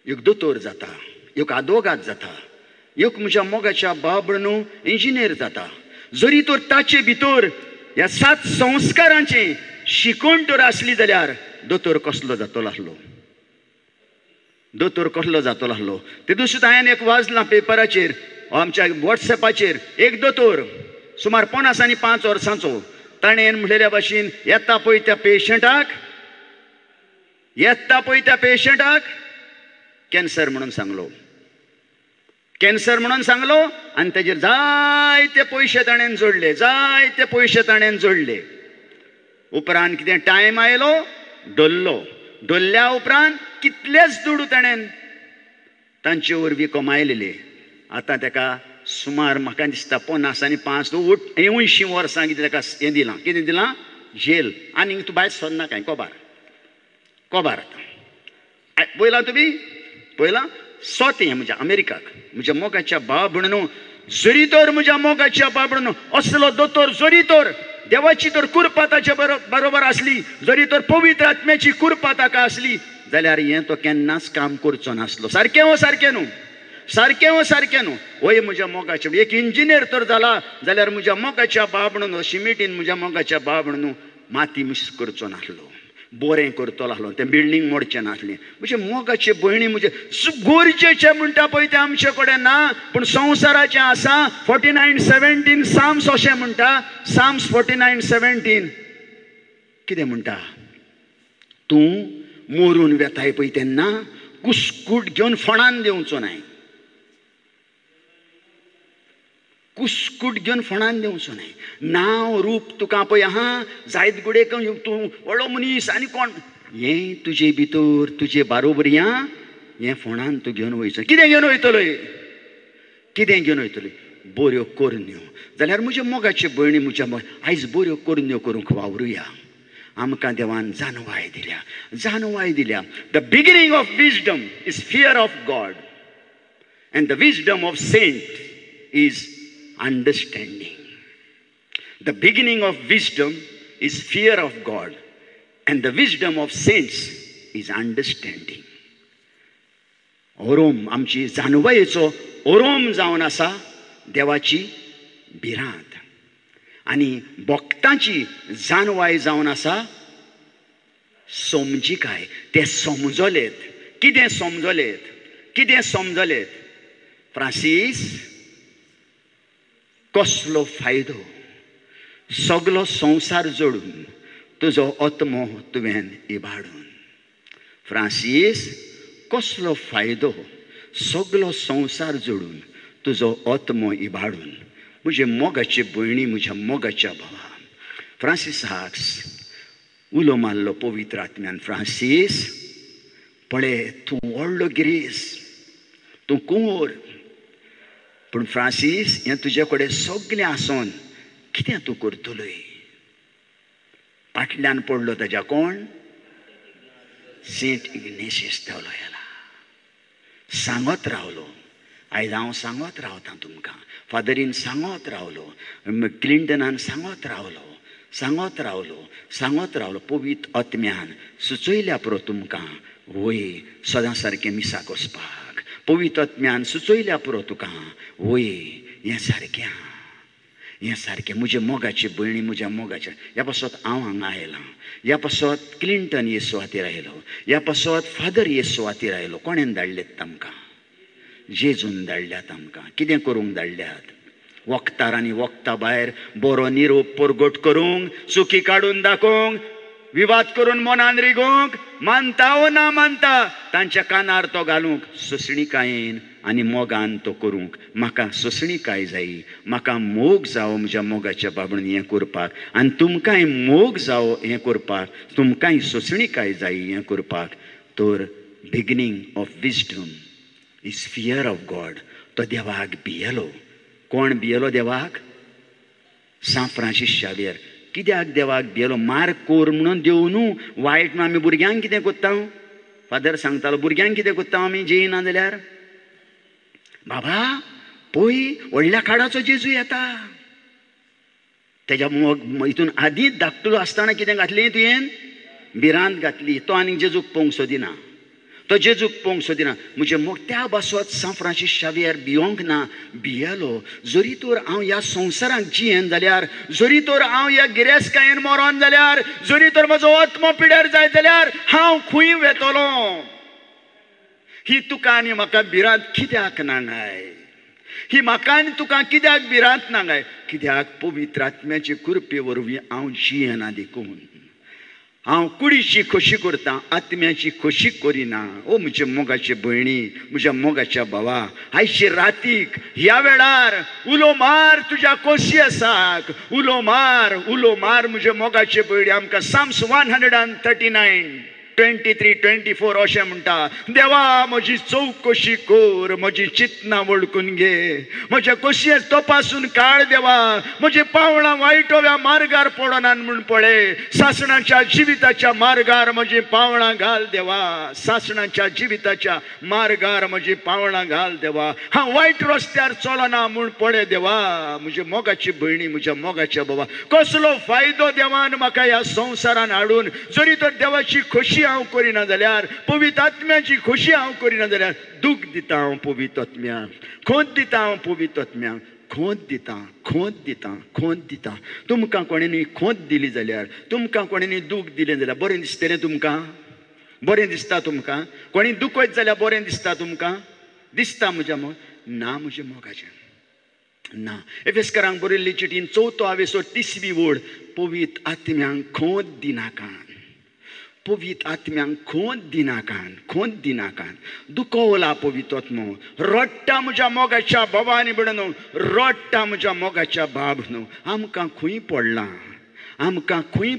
एक दोतोर जाता एक आदवोगाद जाता एक म्हज्या मोगाच्या बाबडून इंजिनियर जाता जरी तर ताचे भितर ह्या 7 संस्कारांचे शिकवण तर आसली जाल्यार दोतोर कसलो जातलो आसलो दोतोर कसलो जातलो आसलो ते दिसूच हांवें एक वाचलां पेपराचेर आमच्या वॉट्सॅपाचेर एक दोतोर सुमार 50 आनी 5 वर्सांचो ताणें म्हणलेल्या भाशेन येता पळय त्या पेशंटाक कॅन्सर म्हणून सांगलो आनी ताजेर जायते पयशे ताणें जोडले उपरांत कितें टायम आयलो डोल्ल्या उपरांत कितलेच दुडू ताणें तांचे वरवीं कमायलेले आतां ताका सुमार म्हाका दिसता 50 आनी 5 80 वर्सां कितें ताका हें दिलां कितें दिलां जेल आनी तूं भायर सरना काय कोबार आतां पळयलां तुमी पळयलां सोतें हें म्हज्या अमेरिकाक म्हज्या मोगाच्या बाबडून जरी तर म्हज्या मोगाच्या बाबडून असलो दोतोर जरी तर देवाची तर कृपा ताचे बरोबर आसली जरी तर पवित्र आत्म्याची कृपा ताका आसली जाल्यार हें तो केन्नाच काम करचो नासलो सारकें न्हू वय म्हज्या मोगाचें एक इंजिनियर तर जाला जाल्यार म्हज्या मोगाच्या बाबडून शिमिटीन म्हज्या मोगाच्या बाबडून माती मिक्स करचो नासलो बोरें करतलो आसलो तें बिल्डींग मोडचें नासलें म्हणजे मोगाचे भयणी म्हणजे गरजेचें म्हणटा पळय तें आमचे कडेन ना पूण संवसाराचें आसा 49:17 साम्स अशें म्हणटा साम्स 49:17 कितें म्हणटा तूं मरून वेताय पळय तेन्ना कुस्कूट घेवन फोंडान देंवचो न्हय नांव रूप तुका पळय आहा जायत गुडेक तूं व्हडलो मनीस आनी कोण हें तुजे भितर तुजे बारोबरी हें फोंडान तूं घेवन वयचो कितें घेवन वयतलो बऱ्यो करण्यो जाल्यार म्हज्या मोगाचे भयणी म्हज्या आयज बऱ्यो करण्यो करूंक वावरुया आमकां देवान जानवाय दिल्या the beginning of wisdom is fear of God and the wisdom of saint is understanding. The beginning of wisdom is fear of God and the wisdom of saints is understanding. ओरोम आमची जानवायेचो ओरोम जावन आसा देवाची भिरांत आनी भक्तांची जानवाय जावन आसा समजिकाय ते समजलेत कितें समजलेत फ्रांसीस कसलो फायदो सगलो संवसार जोडून तुजो आत्मो तुवें इबाडून फ्रांसीस कसलो फायदो सगलो संवसार जोडून तुजो आत्मो इबाडून म्हजे मोगाचे भयणी म्हज्या मोगाच्या भावा फ्रांसिसाक उलो मारलो पवित्र आत्म्यान फ्रांसीस पळय तूं व्हडलो गिरेस्त तूं कुंवर पूण फ्रांसीस हें तुजे कडेन सगलें आसोन कितें तूं करतलोय फाटल्यान पडलो ताच्या कोण सेंट इग्नेशियस देवलोयाला सांगत रावलो आयज हांव सांगत रावतां तुमकां फादरीन सांगत रावलो क्लिंटनान सांगत रावलो पवित्र आत्म्यान सुचयल्या पुरो तुमकां वय सदां सारकें मिसाक वचपाक पवित्र आत्म्यान सुचयल्या पुरो तुका वय हें सारकें म्हजे मोगाचे भयणी म्हज्या मोगाचे ह्या पासत हांव हांगा आयलां ह्या पासत क्लिंटन येसू हातीर आयलो ह्या पासत फादर येसू हातीर आयलो कोणें धाडलेत तांकां जेजून धाडल्यात आमकां कितें करूंक धाडल्यात वखदार आनी वखदा भायर बरो निरोप परगट करूंक चुकी काडून दाखोवंक विवाद करून मनान रिगोवंक मानता वो ना मानता तांच्या कानार तो घालूंक सोंसणीकायेन आनी मोगान तो करूंक म्हाका सोंसणी काय जायी, म्हाका मोग जावो म्हज्या मोगाच्या बाबडून हें करपाक, आनी तुमकांय मोग जावो हें करपाक, तुमकांय सोंसणी काय जायी हें करपाक. तर beginning of wisdom is fear of God. तो देवाक भियेलो. कोण भियेलो देवाक? San Francis Xavier. कित्याक देवाक भियेलो? मार कोर म्हणून देव न्हू, वायट न्हू. आमी भुरग्यांक कितें कोत्ता? फादर सांगतालो भुरग्यांक कितें कोत्ता आमी जेयना जाल्यार? बाबा पळय व्हडल्या काळाचो जेजू येता. तेज्या हितून आदींच धाकटो आसतना कितें घातलें तुवें? भिरांत घातली. तो आनीक जेजूक पळोवंक सोदिना. तो जेजूक पळोवंक सोदिना. म्हणजे मग त्या बसत सान फ्रांसीस शावेर भियोंक ना. भियेलो. जरी तर हांव ह्या संवसाराक जियेन जाल्यार, जरी तर हांव ह्या गिरेस्तकायेन मरोन जाल्यार, जरी तर म्हजो आत्मो पिड्यार जायत जाल्यार हांव खंय वेतलो. ही तुका आनी म्हाका भिरांत कित्याक नांगाय? ही म्हाका आनी तुका कित्याक भिरांत नांगाय? कित्याक पवित्र आत्म्याचे कृपे वरवीं हांव जियेना देखून. हांव कुडीची खोशी करता, आत्म्याची खोशी करिना. ओ म्हजे मोगाचे भयणी, म्हज्या मोगाच्या भावा, आयचे रातीक ह्या वेळार उलो मार तुज्या कोशियेसाक. उलो मार म्हजे मोगाचे भयणी. आमकां साम्स 139 23-24 अशें म्हणटा, देवा म्हजी चवकशी कर, म्हजी चिंतना वळखून घे, म्हज्या कोशयेक तपासून काड देवा, म्हजी पावलां वायटव्या मार्गार पडनात म्हूण पळय. सासणाच्या जिविताच्या मार्गार म्हजी पावलां घाल देवा. सासणाच्या जिविताच्या मार्गार म्हजी पावलां घाल देवा. हांव वायट रस्त्यार चलना म्हूण पळय देवा. म्हजी मोगाची भयणी, म्हज्या मोगाच्या बाबा, कसलो फायदो देवान म्हाका ह्या संवसारान हाडून, जरी तर देवाची खोशी हांव करिना जाल्यार, पवित्र आत्म्याची खोशी हांव करिना जाल्यार दूख दिता हांव पवित्र आत्म्याक. खोंत दिता हांव पवित्र आत्म्याक. खोंत दिता. तुमकां कोणेंनी खोंत दिली जाल्यार, तुमकां कोणेंनी दूख दिलें जाल्यार बरें दिसतलें तुमकां? बरें दिसता तुमकां? कोणी दुखयत जाल्यार बरें दिसता तुमकां? दिसता म्हज्या ना म्हज्या मोगाचें ना. एफेसकारांक बरयल्ली चिटीन 4 वेसो 30वी वड, पवित्र आत्म्यांक खोंत दिनाकान. पवित्र आत्म्यांक खोंत दिनाकान. दुखवला पवित्र आत्मो. रडटा म्हज्या मोगाच्या बाबानी म्हणून, रडटा म्हज्या मोगाच्या बाब न्हू. आमकां खंय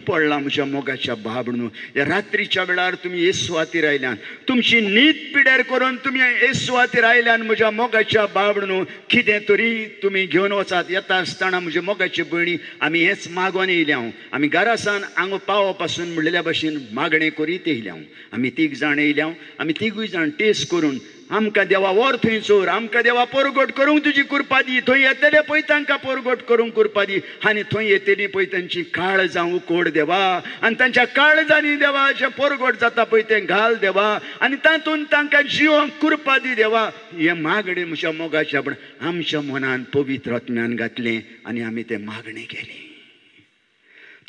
पडला म्हज्या मोगाच्या बाब न्हू. ह्या रात्रीच्या वेळार तुमी येसू खातीर आयल्यान, तुमची न्हीद पिड्यार करून तुमी येसू खातीर आयल्यान म्हज्या मोगाच्या बाब न्हू. कितें तरी तुमी घेवन वचात. येता आसतना म्हज्या मोगाची भयणी, आमी हेंच मागोन येयल्या. आमी घरा सावन हांगा पावो पासून म्हणलेल्या भशेन मागणें करीत येयल्या. आमी 3 जाण येयल्या. आमी 3गूय जाण टेस्ट करून, आमकां देवा व्हर थंय चोर, आमकां देवा परगट करूंक तुजी कृपा दी. थंय येतले पळय तांकां परगट करूंक कृपा दी. आनी थंय येतली पळय तांची काळजां उकोड देवा. आनी तांच्या काळजांनी देवा जें परगट जाता पळय तें घाल देवा. आनी तातूंत तांकां जिवंक कृपा दी देवा. हें मागणें म्हज्या मोगाच्या पण आमच्या मनान पवित्र आत्म्यान घातलें आनी आमी तें मागणें केलें.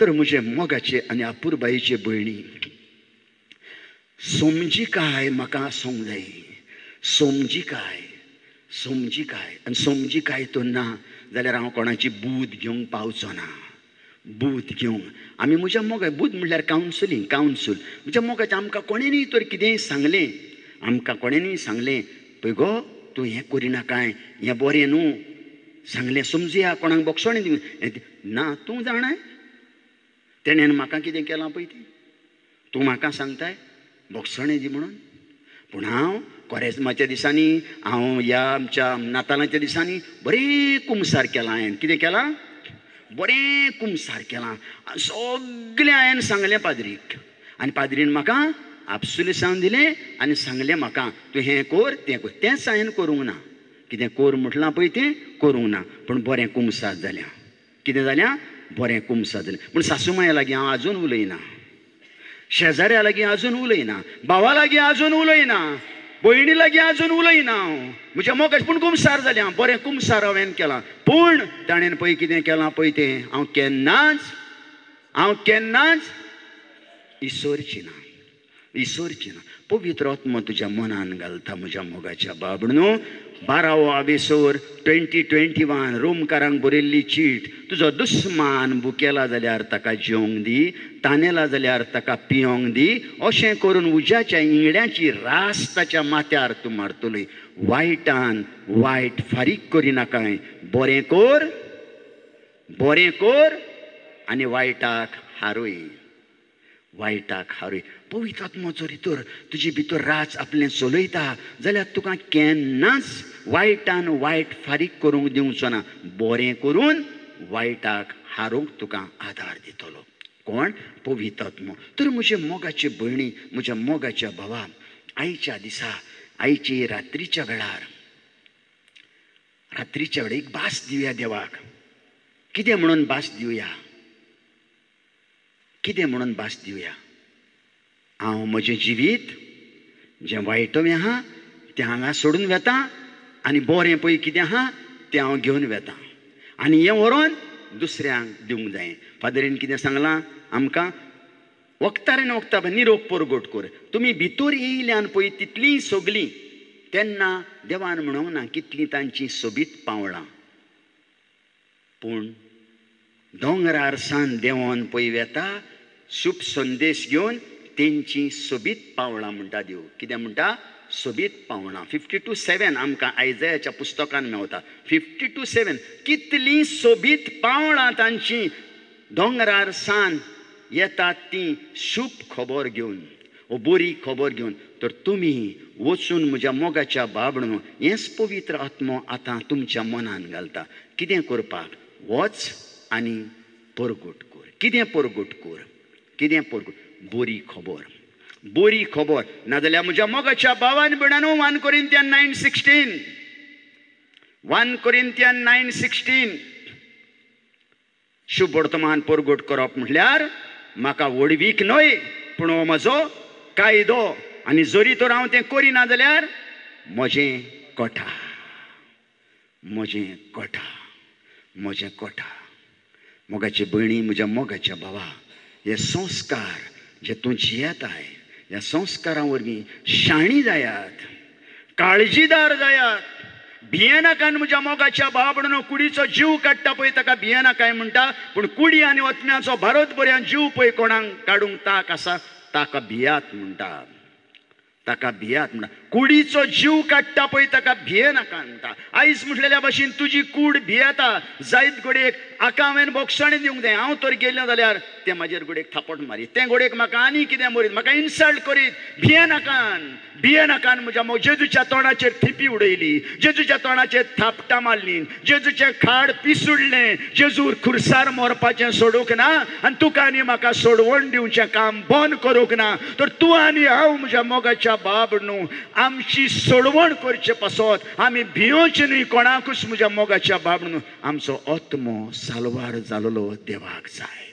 तर म्हजे मोगाचे आनी आपुरबायेचे भयणी, समजी काय म्हाका सोंग जाय. समजी काय आनी समजी काय तो ना जाल्यार हांव कोणाची बूद घेवंक पावचो ना. बूद घेवंक आमी म्हज्या मोगा, बूद म्हणल्यार कावन्सूल. म्हज्या मोगाचें आमकां कोणेंय तर कितेंय सांगलें, आमकां कोणेंय सांगलें, पळय गो तूं हें करिना काय, हें बरें न्हू, सांगलें समजुया. कोणाक बोक्षणें दिवं ना. तूं जाणाय तेणेन म्हाका कितें केलां पळय तें, तूं म्हाका सांगताय बोक्षणें दी म्हणून. पूण हांव कोरेजमाच्या दिसांनी, हांव ह्या आमच्या नातालांच्या दिसांनी बरें कुमसार केलां. हांवें कितें केलां? बरें कुमसार केलां. सगलें हांवें सांगलें पाद्रीक. आनी पाद्रीन म्हाका आपसुलेसांव दिलें आनी सांगलें म्हाका, तूं हें कर तें कर. तेंच हांवें करूंक ना. कितें कर म्हटलां पळय तें करूंक ना. पूण बरें कुमसार जालें. कितें जालें? बरें कुमसार जालें. पूण सासूमाया लागीं हांव आजून उलयना. शेजाऱ्या लागीं आजून उलयना. भावा लागीं आजून उलयना. भयणी लागीं आजून उलयना. म्हज्या मोगाचें पूण कुमसार जालें. हांव बरें कुमसार हांवें केलां. पूण ताणें पळय कितें केलां पळय तें हांव केन्नाच इसोरची ना. विसरची ना. पवित्र आत्मा तुज्या मनान घालता म्हज्या मोगाच्या बाबणो. 12वा एपिसोड 2021 रोमकारांक बरयल्ली चीट. तुजो दुस्मान भुकेला जाल्यार ताका जेवंक दी, तानेला जाल्यार ताका पियोंक दी. अशें करून उज्याच्या इंगड्याची रास ताच्या माथ्यार तूं मारतली. वायटान वायट फारीक करिनाकाय. बरें कर, बरें कर आनी वायटाक हारय, वायटाक हारय. पवित्र आत्मा जरी तर तुजे भितर राज आपलें चलयता जाल्यार तुका केन्नाच वायटान वायट फारीक करूंक दिवचो ना. बरें करून वायटाक हारूंक तुका आदार दितलो. कोण? पवित्र आत्मा. तर म्हजे मोगाचे भयणी, म्हज्या मोगाच्या भावा, आयच्या दिसा, आयची रात्रीच्या वेळार एक भास दिवया देवाक. कितें म्हणून भास दिवया? कितें म्हणून भास दिवया? हांव म्हजें जिवीत जें वायटूय आहा तें हांगा सोडून वेता आनी बरें पळय कितें आहा तें हांव घेवन वेता आनी हें व्हरोन दुसऱ्यांक दिवंक जाय. फादरीन कितें सांगलां आमकां? वखदार वखदा निरोप परगट कर. तुमी भितर येयल्यान पळय तितलीं सगलीं, तेन्ना देवान म्हणूंक ना कितलीं तांची सोबीत पावलां. पूण दोंगरार सान देंवन पळय वेता शुभ संदेश घेवन तेंची सोबीत पावलां म्हणटा देव. कितें म्हणटा? सोबीत पावलां. 52:7 आमकां आयजायाच्या पुस्तकान मेवता. 52:7 कितलीं सोबीत पावलां तांची दोंगरार सान येतात तीं शुभ खबर घेवन, बरी खबर घेवन. तर तुमी वचून म्हज्या मोगाच्या बाबणो हेंच पवित्र आत्मो आतां तुमच्या मनान घालता. कितें करपाक? वच आनी परगट कर. कितें परगट कर? कितें परगट? बरी खबर, बरी खबर. नाजाल्यार म्हज्या मोगाच्या भावान भयणांनो 1 कोरिंथियन 9:16 1 कोरिंथियन 9:16 शुभ वर्तमान परगट करप म्हटल्यार म्हाका वडवीक न्हय पूण हो म्हजो कायदो. आनी जरी तर हांव तें करिना जाल्यार म्हजें कोठा, म्हजें कोठा, म्हजें कोठा. मोगाची भयणी, म्हज्या मोगाच्या भावा, हे संस्कार जे तूं जियेताय ह्या संस्कारां वरवीं शाणी जायात, काळजीदार जायात. भियेनाकान म्हज्या मोगाच्या भावा भयणीनो, कुडीचो जीव काडटा पळय ताका भियेनाकाय म्हणटा. पूण कुडी आनी ओतम्याचो भारतभऱ्यान जीव पळय कोणाक काडूंक ताक आसा ताका भियात म्हणटा. ताका भियात म्हणटा. कुडीचो जीव काडटा पळय ताका भियेनाका म्हणटा. आयज म्हटलेल्या भाशेन तुजी कूड भियेता. जायत घोडेक आका हांवें बोक्षाणी दिवंक जाय. हांव तर गेलें जाल्यार ते म्हाजेर घोडेक थापट मारीत, ते घोडेक म्हाका आनी कितें मरीत, म्हाका इन्सल्ट करीत. भियेनाकान, भियेनाकान म्हज्या जेजूच्या तोंडाचेर थिपी उडयली, जेजूच्या तोंडाचेर थापटां मारलीं, जेजूचें खाड पिसुडलें. जेजूर खुर्सार मोरपाचें सोडूंक ना आनी तुका आनी म्हाका सोडवण दिवचें काम बंद करूंक ना. तर तूं आनी हांव म्हज्या मोगाच्या बाब न्हू आमची सोडवण करचे पासत आमी भियोवचे न्हय कोणाकूच. म्हज्या मोगाच्या बाब न्हू आमचो आत्मो सालवार जालोलो देवाक जाय.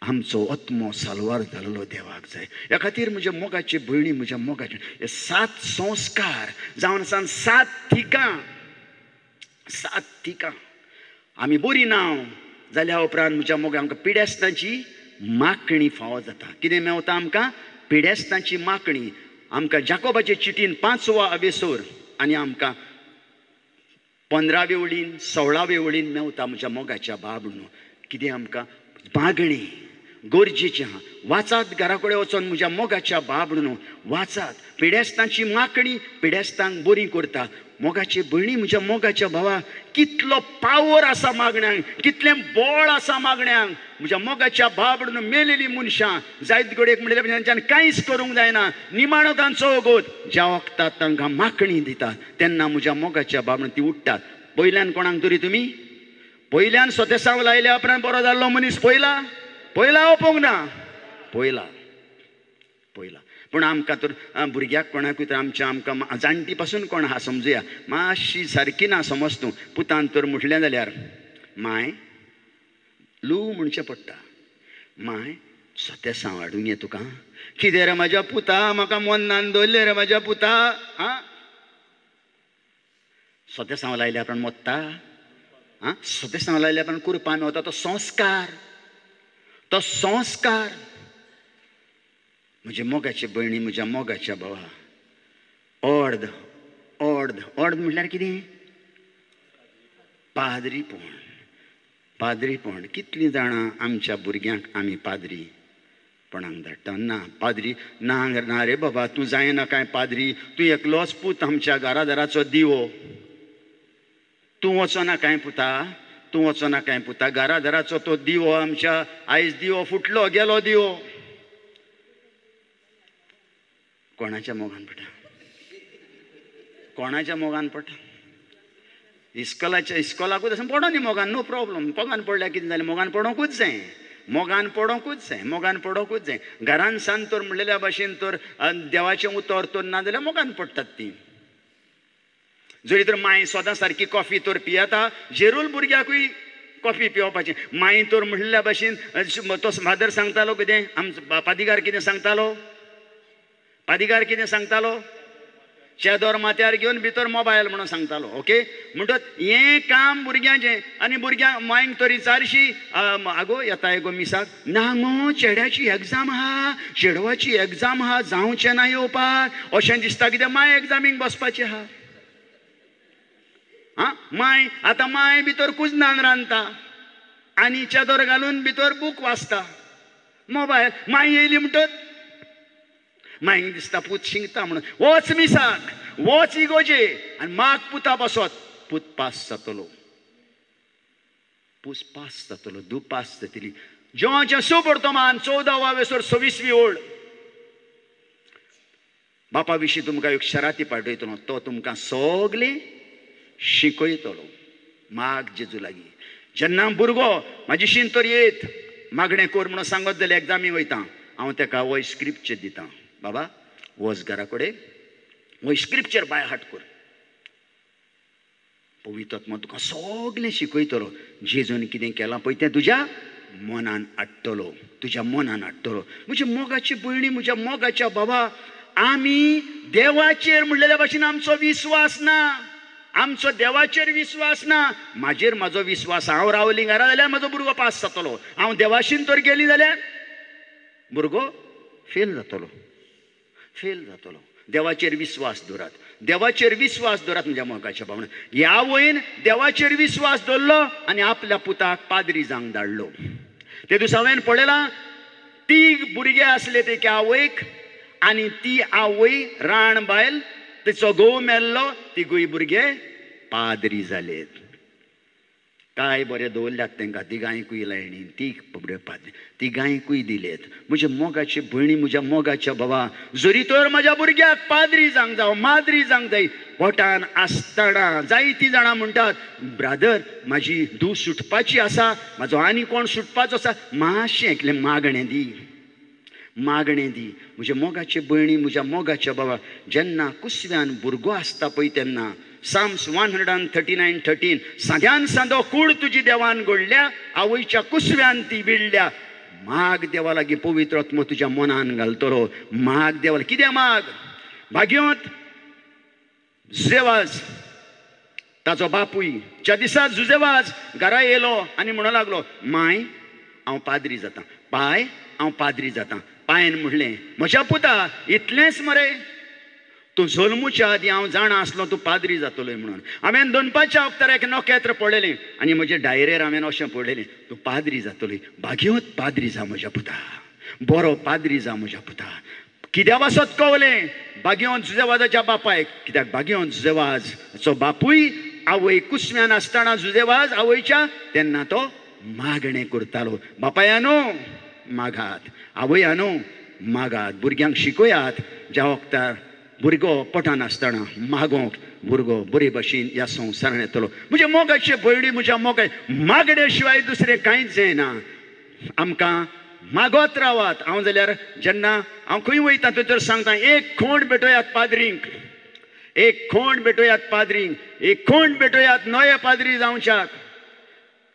आमचो आत्मो सालवार जालोलो देवाक जाय. ह्या खातीर म्हज्या मोगाचे भयणी, म्हज्या मोगाचे हे 7 संस्कार जावन आसा 7 ठिकां, 7 ठिकां आमी बरी नांव जाल्या उपरांत म्हज्या मोगाक आमकां पिडेस्तांची मागणी फावो जाता. कितें मेवता आमकां? पिडेस्तांची मागणी. आमकां जाकोबाचे चिटीन 5वा एपिसोड आनी आमकां 15वे वळीन 16वे वळीन मेवता म्हज्या मोगाच्या बाबणो. कितें आमकां मागणी गरजेची आहा. वाचात घरा कडेन वचोन म्हज्या मोगाच्या बाबणो वाचात. पिडेस्तांची मागणी पिडेस्तांक बरी करता. मोगाची भयणी, म्हज्या मोगाच्या भावा, कितलो पावर आसा मागण्यांक, कितलें बळ आसा मागण्यांक. म्हज्या मोगाच्या बाबणो मेलेलीं मनशां जायत घडयेक म्हणलें तांच्यान कांयच करूंक जायना. निमाणो तांचो ओगोत. ज्या वखदार तांकां मागणी दितात तेन्ना म्हज्या मोगाच्या बाबणो ती उठ्ठात. पयल्यान कोणाक तरी तुमी पयल्यान स्वतेसांक लायल्या उपरांत बरो जाल्लो मनीस पयला ओपोंक ना. पयला. पूण आमकां तर भुरग्याक कोणाकूय तर आमकां जाणटी पासून कोण आहा समजुया, मातशी सारकी ना समज तूं. पुतान तर म्हटलें जाल्यार माय लू म्हणचें पडटा. माय स्वतेसां वाडूंक ये तुका. कितें रे म्हाज्या पुता, म्हाका मोन्नान दवरलें रे म्हाज्या पुता. स्वतेसां लायल्या उपरांत मोत्ता. स्वतेसां लायल्या उपरांत कुरपा मेवता. तो संस्कार. म्हजे मोगाचे भयणी, म्हज्या मोगाच्या भावा, अर्द अर्द अर्द म्हटल्यार कितें? पाद्रीपण. पाद्रीपण. कितलीं जाणां आमच्या भुरग्यांक आमी पाद्रीपणाक धाडटा? ना, पाद्री ना रे बाबा, तूं जायना काय पाद्री, तूं एकलोच पूत आमच्या घरादाराचो दिवो. तूं वचना काय पुता, तूं वचना काय पुता, घरादाराचो तो दिवो आमच्या. आयज दिवो फुटलो, गेलो दिवो. कोणाच्या मोगान पडटा? कोणाच्या मोगान पडटा? इस्कॉलाकूच आसा पडो न्ही मोगान, नो प्रॉब्लम. मोगान पडल्यार कितें जालें? मोगान पडोंकूच जाय, मोगान पडोंकूच जाय, मोगान पडोंकूच जाय. घरान सान तर म्हणलेल्या भाशेन तर देवाचें उतर तर ना जाल्यार मोगान पडटात तीं. जरी तर माय सदां सारकी कॉफी तर पियेता, जेरूल भुरग्याकूय कॉफी पिवपाची. माय तर म्हणलेल्या भाशेन तो फादर सांगतालो कितें, आमचो पादिगार कितें सांगतालो? पादिगार कितें सांगतालो? शेदोर माथ्यार घेवन भितर मोबायल म्हणून सांगतालो. ओके, म्हणटत हें काम भुरग्याचें. आनी भुरग्यांक मांयक तर विचारशी, आगो येताय गो मिसाक? ना गो, चेड्याची एग्जाम आहा, चेडवाची एग्जाम आहा, जावचें ना येवपाक अशें दिसता. कित्याक माय एग्जामीक बसपाचें आहा. माय आतां माय भितर कुजनान रांदता आनी चेदोर घालून भितर बूक वाचता. मोबायल माय येयली म्हणटत मांयक दिसता पूत शिंकता म्हणून, वच मिसाक, वच इगोजे आनी माग पुता बसत. पूत पास जातलो, पूस पास जातलो, दू पास जातली. जेवाचें सुपरतोमान 14वा वेसोर 26वी ओळ. बापा विशीं तुमकां एक शराती पाठयतलो, तो तुमकां सगलें शिकयतलो. माग जेजू लागीं. जेन्ना भुरगो म्हाजी शीन तर येत, मागणें कर म्हणून सांगत जाल्यार एग्जामी वयता, हांव ताका वय स्क्रिप्चर दितां. बाबा वच घरा कडेन, वय स्क्रिप्चर बाय हार्ट कर. पवित्र आत्मा तुका सगलें शिकयतलो. जेजून कितें केलां पळय तें तुज्या मनान हाडटलो, तुज्या मनान हाडटलो. म्हज्या मोगाची भयणी, म्हज्या मोगाच्या बाबा, आमी देवाचेर म्हणलेल्या भाशेन आमचो विश्वास ना. आमचो देवाचेर विश्वास ना. म्हाजेर म्हाजो विश्वास. हांव रावली घरा जाल्यार म्हाजो भुरगो पास जातलो. हांव देवाशीन तर गेली जाल्यार भुरगो फेल जातलो, फेल जातलो. देवाचेर विश्वास दवरात, देवाचेर विश्वास दवरात म्हज्या मोगाच्या भावना. ह्या वयन देवाचेर विश्वास दवरलो आनी आपल्या पुताक पाद्री जावंक धाडलो. ते दिसा हांवें पळयलां, 3 भुरगे आसले ते आवयक, आनी ती आवय राण बायल, तिचो घोव मेल्लो, 3 भुरगे पाद्री जालेत. काय बरें दवरल्यात तांकां. 3गांयकूय लायणी, 3 पाद्री, 3गांयकूय दिलेत. म्हजे मोगाचे भयणी, म्हज्या मोगाच्या भावा, जरी तर म्हज्या भुरग्याक पाद्री जावंक जावं, माद्री जावंक जाय, पोटान आसतना जायतीं जाणां म्हणटात, ब्रादर म्हाजी धूव सुटपाची आसा, म्हाजो आनी कोण सुटपाचो आसा, मातशें एकलें मागणें दी, मागणें दी. म्हज्या मोगाचे भयणी, म्हज्या मोगाच्या भावा, जेन्ना कुसव्यान भुरगो आसता पळय तेन्ना साम्स 139:13, साद्यान सादो कूड तुजी देवान घडल्या, आवयच्या कुसव्यान ती विडल्या. माग देवा लागीं पवित्र आत्मा तुज्या मनान घालतलो. माग देवाला. कितें माग? भाग्योत जुजेवाज, ताचो बापूय ज्या दिसा जुजेवाज घरा येयलो आनी म्हणूंक लागलो, माय हांव पाद्री जातां, पाय हांव पाद्री जातां. पायन म्हणलें, म्हज्या पुता इतलेंच मरे, तूं जल्मुच्या आदीं हांव जाणा आसलो तूं पाद्री जातलोय म्हणून. हांवें दनपारच्या वक्तार एक नखेत्र पळयलें आनी म्हजे डायरेर हांवें अशें पळयलें, तूं पाद्री जातलोय. भाग्योत पाद्री जा म्हज्या पुता, बरो पाद्री जा म्हज्या पुता. कित्याक वसत कवलें भाग्योत जुजेवाजाच्या बापायक, कित्याक भाग्योत जुजेवाजचो बापूय आवय कुसम्यान आसतना जुजेवाज आवयच्या, तेन्ना तो मागणें करतालो. बापायानो मागात, आवयानो मागात. भुरग्यांक शिकयात, ज्या वक्तार भुरगो पोटान आसतना मागोंक भुरगो बरे भाशेन ह्या संवसारान येतलो. म्हजे मोगाचे भयणी, म्हज्या मोगा, मागणे शिवाय दुसरें कांयच जायना. आमकां मागोत रावात. हांव जाल्यार जेन्ना हांव खंय वयता थंय तर सांगता, एक खोंड भेटोयात पाद्रींक, एक खोंड भेटोयात पाद्रींक, एक खोंड भेटोयात नवे पाद्री जावच्याक.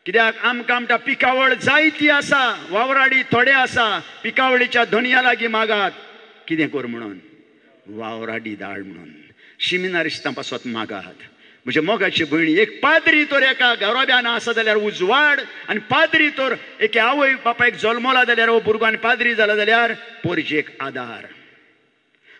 कित्याक आमकां आमच्या पिकावळ जायती आसा, वावराडी थोडे आसा. पिकावळीच्या धोनया लागीं मागात. कितें कर म्हणून? वावराडी धाड म्हणून. शिमिनारिस्तां पासत मागात. म्हज्या मोगाची भयणी एक पाद्री तर एका गरोब्यान आसा जाल्यार उजवाड आनी पाद्री तर एके आवय बापायक जल्मला जाल्यार हो भुरगो आनी पाद्री जाला जाल्यार पोरजेक आदार.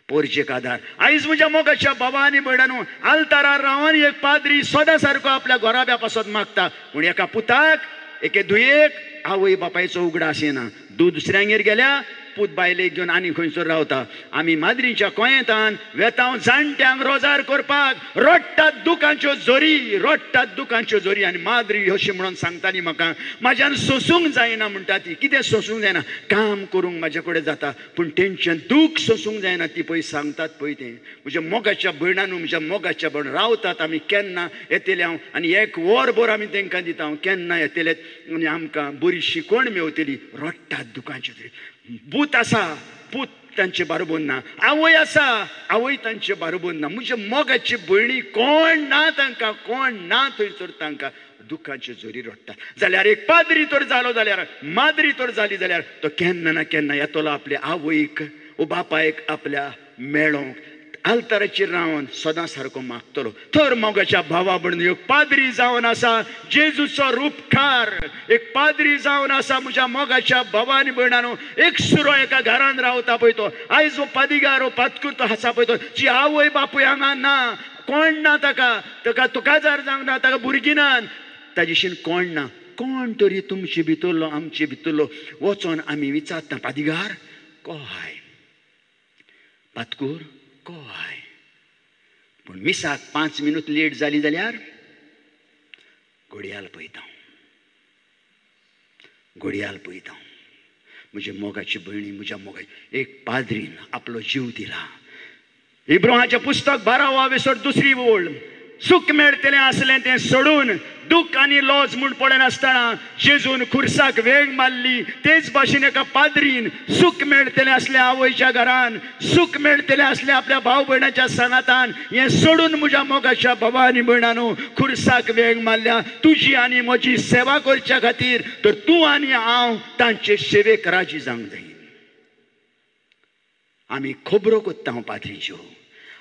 पोरजेक आदार. आयज म्हज्या मोगाच्या भावा आनी भयणांनो आल्तारार रावन एक पाद्री सदां सारको आपल्या घोराब्या पासत मागता. पूण एका पुताक एके धुयेक आवय बापायचो उगडास येना. दुसऱ्यांगेर गेल्या पूत बायलेक घेवन आनी खंयसर रावता. आमी माद्रीच्या कोयेंतान वेतांव जाणट्यांक रोजार करपाक रोडटात दुखांच्यो जोरी, रोडटात दुखांच्यो जोरी. आनी माद्री अशें म्हणून सांगताली म्हाका म्हाज्यान सोसूंक जायना म्हणटा ती. कितें सोसूंक जायना? काम करूंक म्हाजे कडेन जाता पूण टेंशन दूख सोसूंक जायना ती पळय सांगतात पळय तें. म्हज्या मोगाच्या भयणांनो म्हज्या मोगाच्या भयण रावतात आमी केन्ना येतले हांव आनी एक वरभर आमी तांकां दिता हांव केन्ना येतले आनी आमकां बरी शिकवण मेवतली. रोडटात दुखांच्यो जोरी. भूत आसा भूत तांचे बारबून ना. आवय आसा आवय तांचे बारबून ना. म्हज्या मोगाची भयणी कोण ना तांकां, कोण ना थंयसर तांकां दुखांच्यो जोरी रडटा. जाल्यार एक पाद्री तर जालो जाल्यार माद्री तर जाली जाल्यार तो केन्ना ना केन्ना येतलो आपल्या आवयक वो बापायक आपल्या मेळोंक. आल्ताराचेर रावन सदां सारको मागतलो. तर मोगाच्या भावा भयण एक पाद्री जावन आसा जेजूचो रूपकार. एक पाद्री जावन आसा म्हज्या मोगाच्या भावा आनी भयणांनो. एक सुरो एका घरान रावता पळय तो आयज हो पादिगार हो पातकूर तो आसा पळय तो जी आवय बापूय हांगा ना, कोण ना ताका, ताका तुका जार जावंक ना, ताका भुरगीं नात, ताजेशीन कोण ना. कोण तरी तुमचे भितरलो आमचे भितरलो वचोन आमी विचारता पादिगार कोहाय, पातकूर कोहाय. पूण मिसाक 5 मिनट लेट जाली जाल्यार घडयाळ पळयता, घडयाळ पळयता. म्हजे मोगाची भयणी म्हज्या मोगाची एक पाद्रीन आपलो जीव दिला. इब्राहिमाचें पुस्तक 12 दुसरी ओळ. सुख मेळटलें आसलें तें सोडून दूख आनी लॉज म्हूण पडन आसतना जेजून खुर्साक वेग मारली. तेच भाशेन एका पाद्रीन सूख मेळटलें आसलें आवयच्या घरान, सूख मेळटलें आसलें आपल्या भाव भयणाच्या सांगातान हें सोडून म्हज्या मोगाच्या भावा आनी भयणांनो खुर्साक वेग मारल्या तुजी आनी म्हजी सेवा करच्या खातीर. तर तूं आनी हांव तांचे सेवेक राजी जावंक जाय. आमी खबरो कोत्ता पाद्रीच्यो.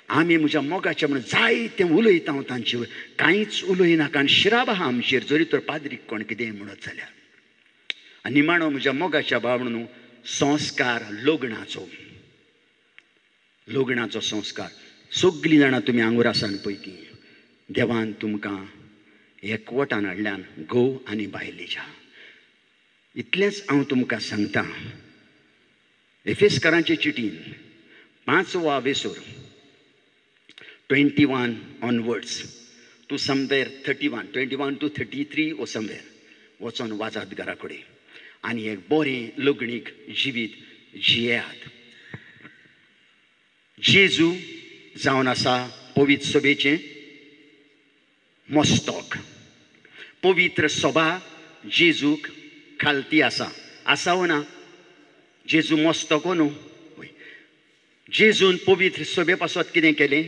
आमी म्हज्या मोगाच्या म्हणून जायतें उलयता हांव तांचे कांयच उलयनाका आनी शिराब आहा आमचेर जरी तर पाद्रीक कोण कितेंय म्हणत जाल्यार. आनी निमाणो म्हज्या मोगाच्या भाव म्हणून संस्कार लग्नाचो, लग्नाचो संस्कार सगळीं जाणां तुमी आंगूर आसान पैकी देवान तुमकां एकवटान हाडल्यान घोव आनी बायलेच्या. इतलेंच हांव तुमकां सांगतां. एफेसकारांचे चिटीन 5वा वेसोर 21 onwards to somewhere 31, 21 to 33 or somewhere वचोन वाजात घरा कडेन आनी एक बरें लग्नीक जिवीत जियेयात. जेजू जावन आसा पवित्र सभेचें मस्तक. पवित्र सभा जेजूक खालती आसा. आसा व ना? जेजू मस्तक न्हू. जेजून पवित्र सभे पासत कितें केलें?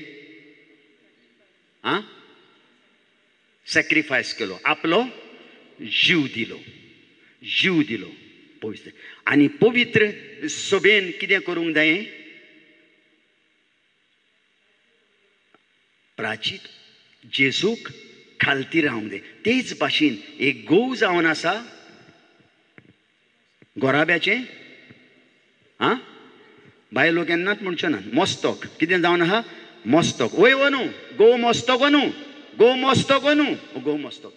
सॅक्रिफायस केलो, आपलो जीव दिलो, जीव दिलो पवित्र. आनी पवित्र सभेन कितें करूंक जाय? प्राचीत जेजूक खालती रावंक जाय. तेच भाशेन एक गोव जावन आसा गोराब्याचें बायलो केन्नाच म्हणच्यो ना. मस्तक कितें जावन आहा? मस्तक. वय न्हू गो मस्तक न्हू, गो मस्तक न्हू, गो मस्तक.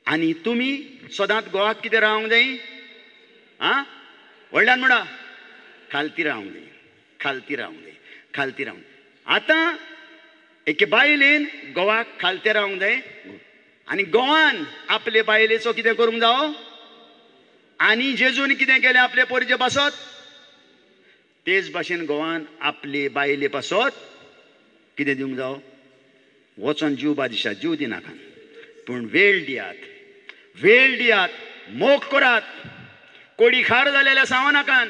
आनी तुमी सदांच गोवाक कितें रावंक जाय? व्हडल्यान म्हणा खालती रावंक जाय, खालती रावंक जाय, खालती रावंक. आतां एके बायलेन गोवाक खालते रावंक जाय आनी गोवान आपले बायलेचो कितें करूंक जावो. आनी जेजून कितें केलें आपले पोरजे पासत? तेच भाशेन गोवान आपले बायले पासत कितें दिवंक जावो? वचोन जीव बादिशात, जीव दिनाका पूण वेळ दियात, वेळ दियात, मोग करात. कोडी खार जालेल्या सांगो नाकान,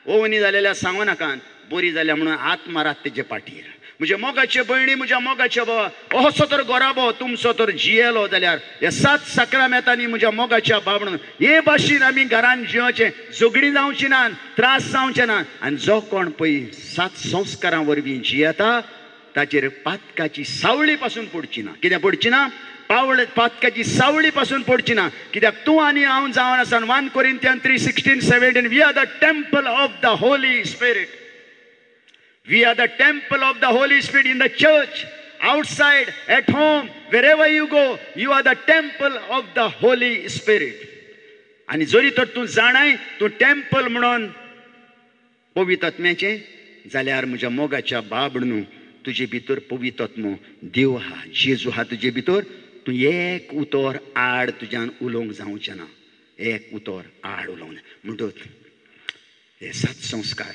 ओवनी जालेल्या सांगो नाकान, बरी जाल्या म्हणून हात मारात तेजे पाठीर. म्हजे मोगाचे भयणी, म्हज्या मोगाचे भावा, असो तर गोराबो तुमचो तर जियेलो जाल्यार हे 7 सक्रामेतांनी म्हज्या मोगाच्या भाव म्हणून हे भाशेन आमी घरान जियोचें. झगडीं जावची ना, त्रास जावचे ना. आनी जो कोण पळय 7 संस्कारां वरवीं जियेता ताचेर पातकाची सावळी पासून पडची ना. कित्याक पडची ना? पातकाची सावळी पासून पडची ना. कित्याक तूं आनी हांव जावन आसा 1 Corinthians 3:16-17 we are the temple of the Holy Spirit. We are the temple of the Holy Spirit in the church, outside, at home, wherever you go, you are the temple of the Holy Spirit. आणि जरी तर तूं जाणाय तूं temple म्हणून पवित्र आत्म्याचें, जाल्यार म्हज्या मोगाच्या बाबडनू तुजे भितर पवित्र आत्मो देव आहा, जेजू आहा तुजे भितर. तूं एक उतर आड तुज्यान उलोवंक जावचें ना. एक उतर आड उलोवंक ना. म्हणटच हे 7 संस्कार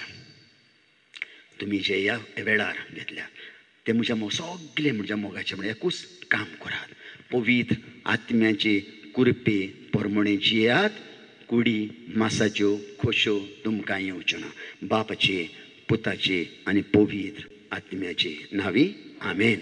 तुमी जे ह्या वेळार घेतल्या ते सगळे म्हज्या मोगाचे म्हणून एकूच काम करात. पवित्र आत्म्याचे कृपे परमणे जियात. कुडी मासाच्यो खोशो तुमकां येवच्यो ना. बापाचे, पुताचे आनी पवित्र आत्म्याचे नांवी. आमेन.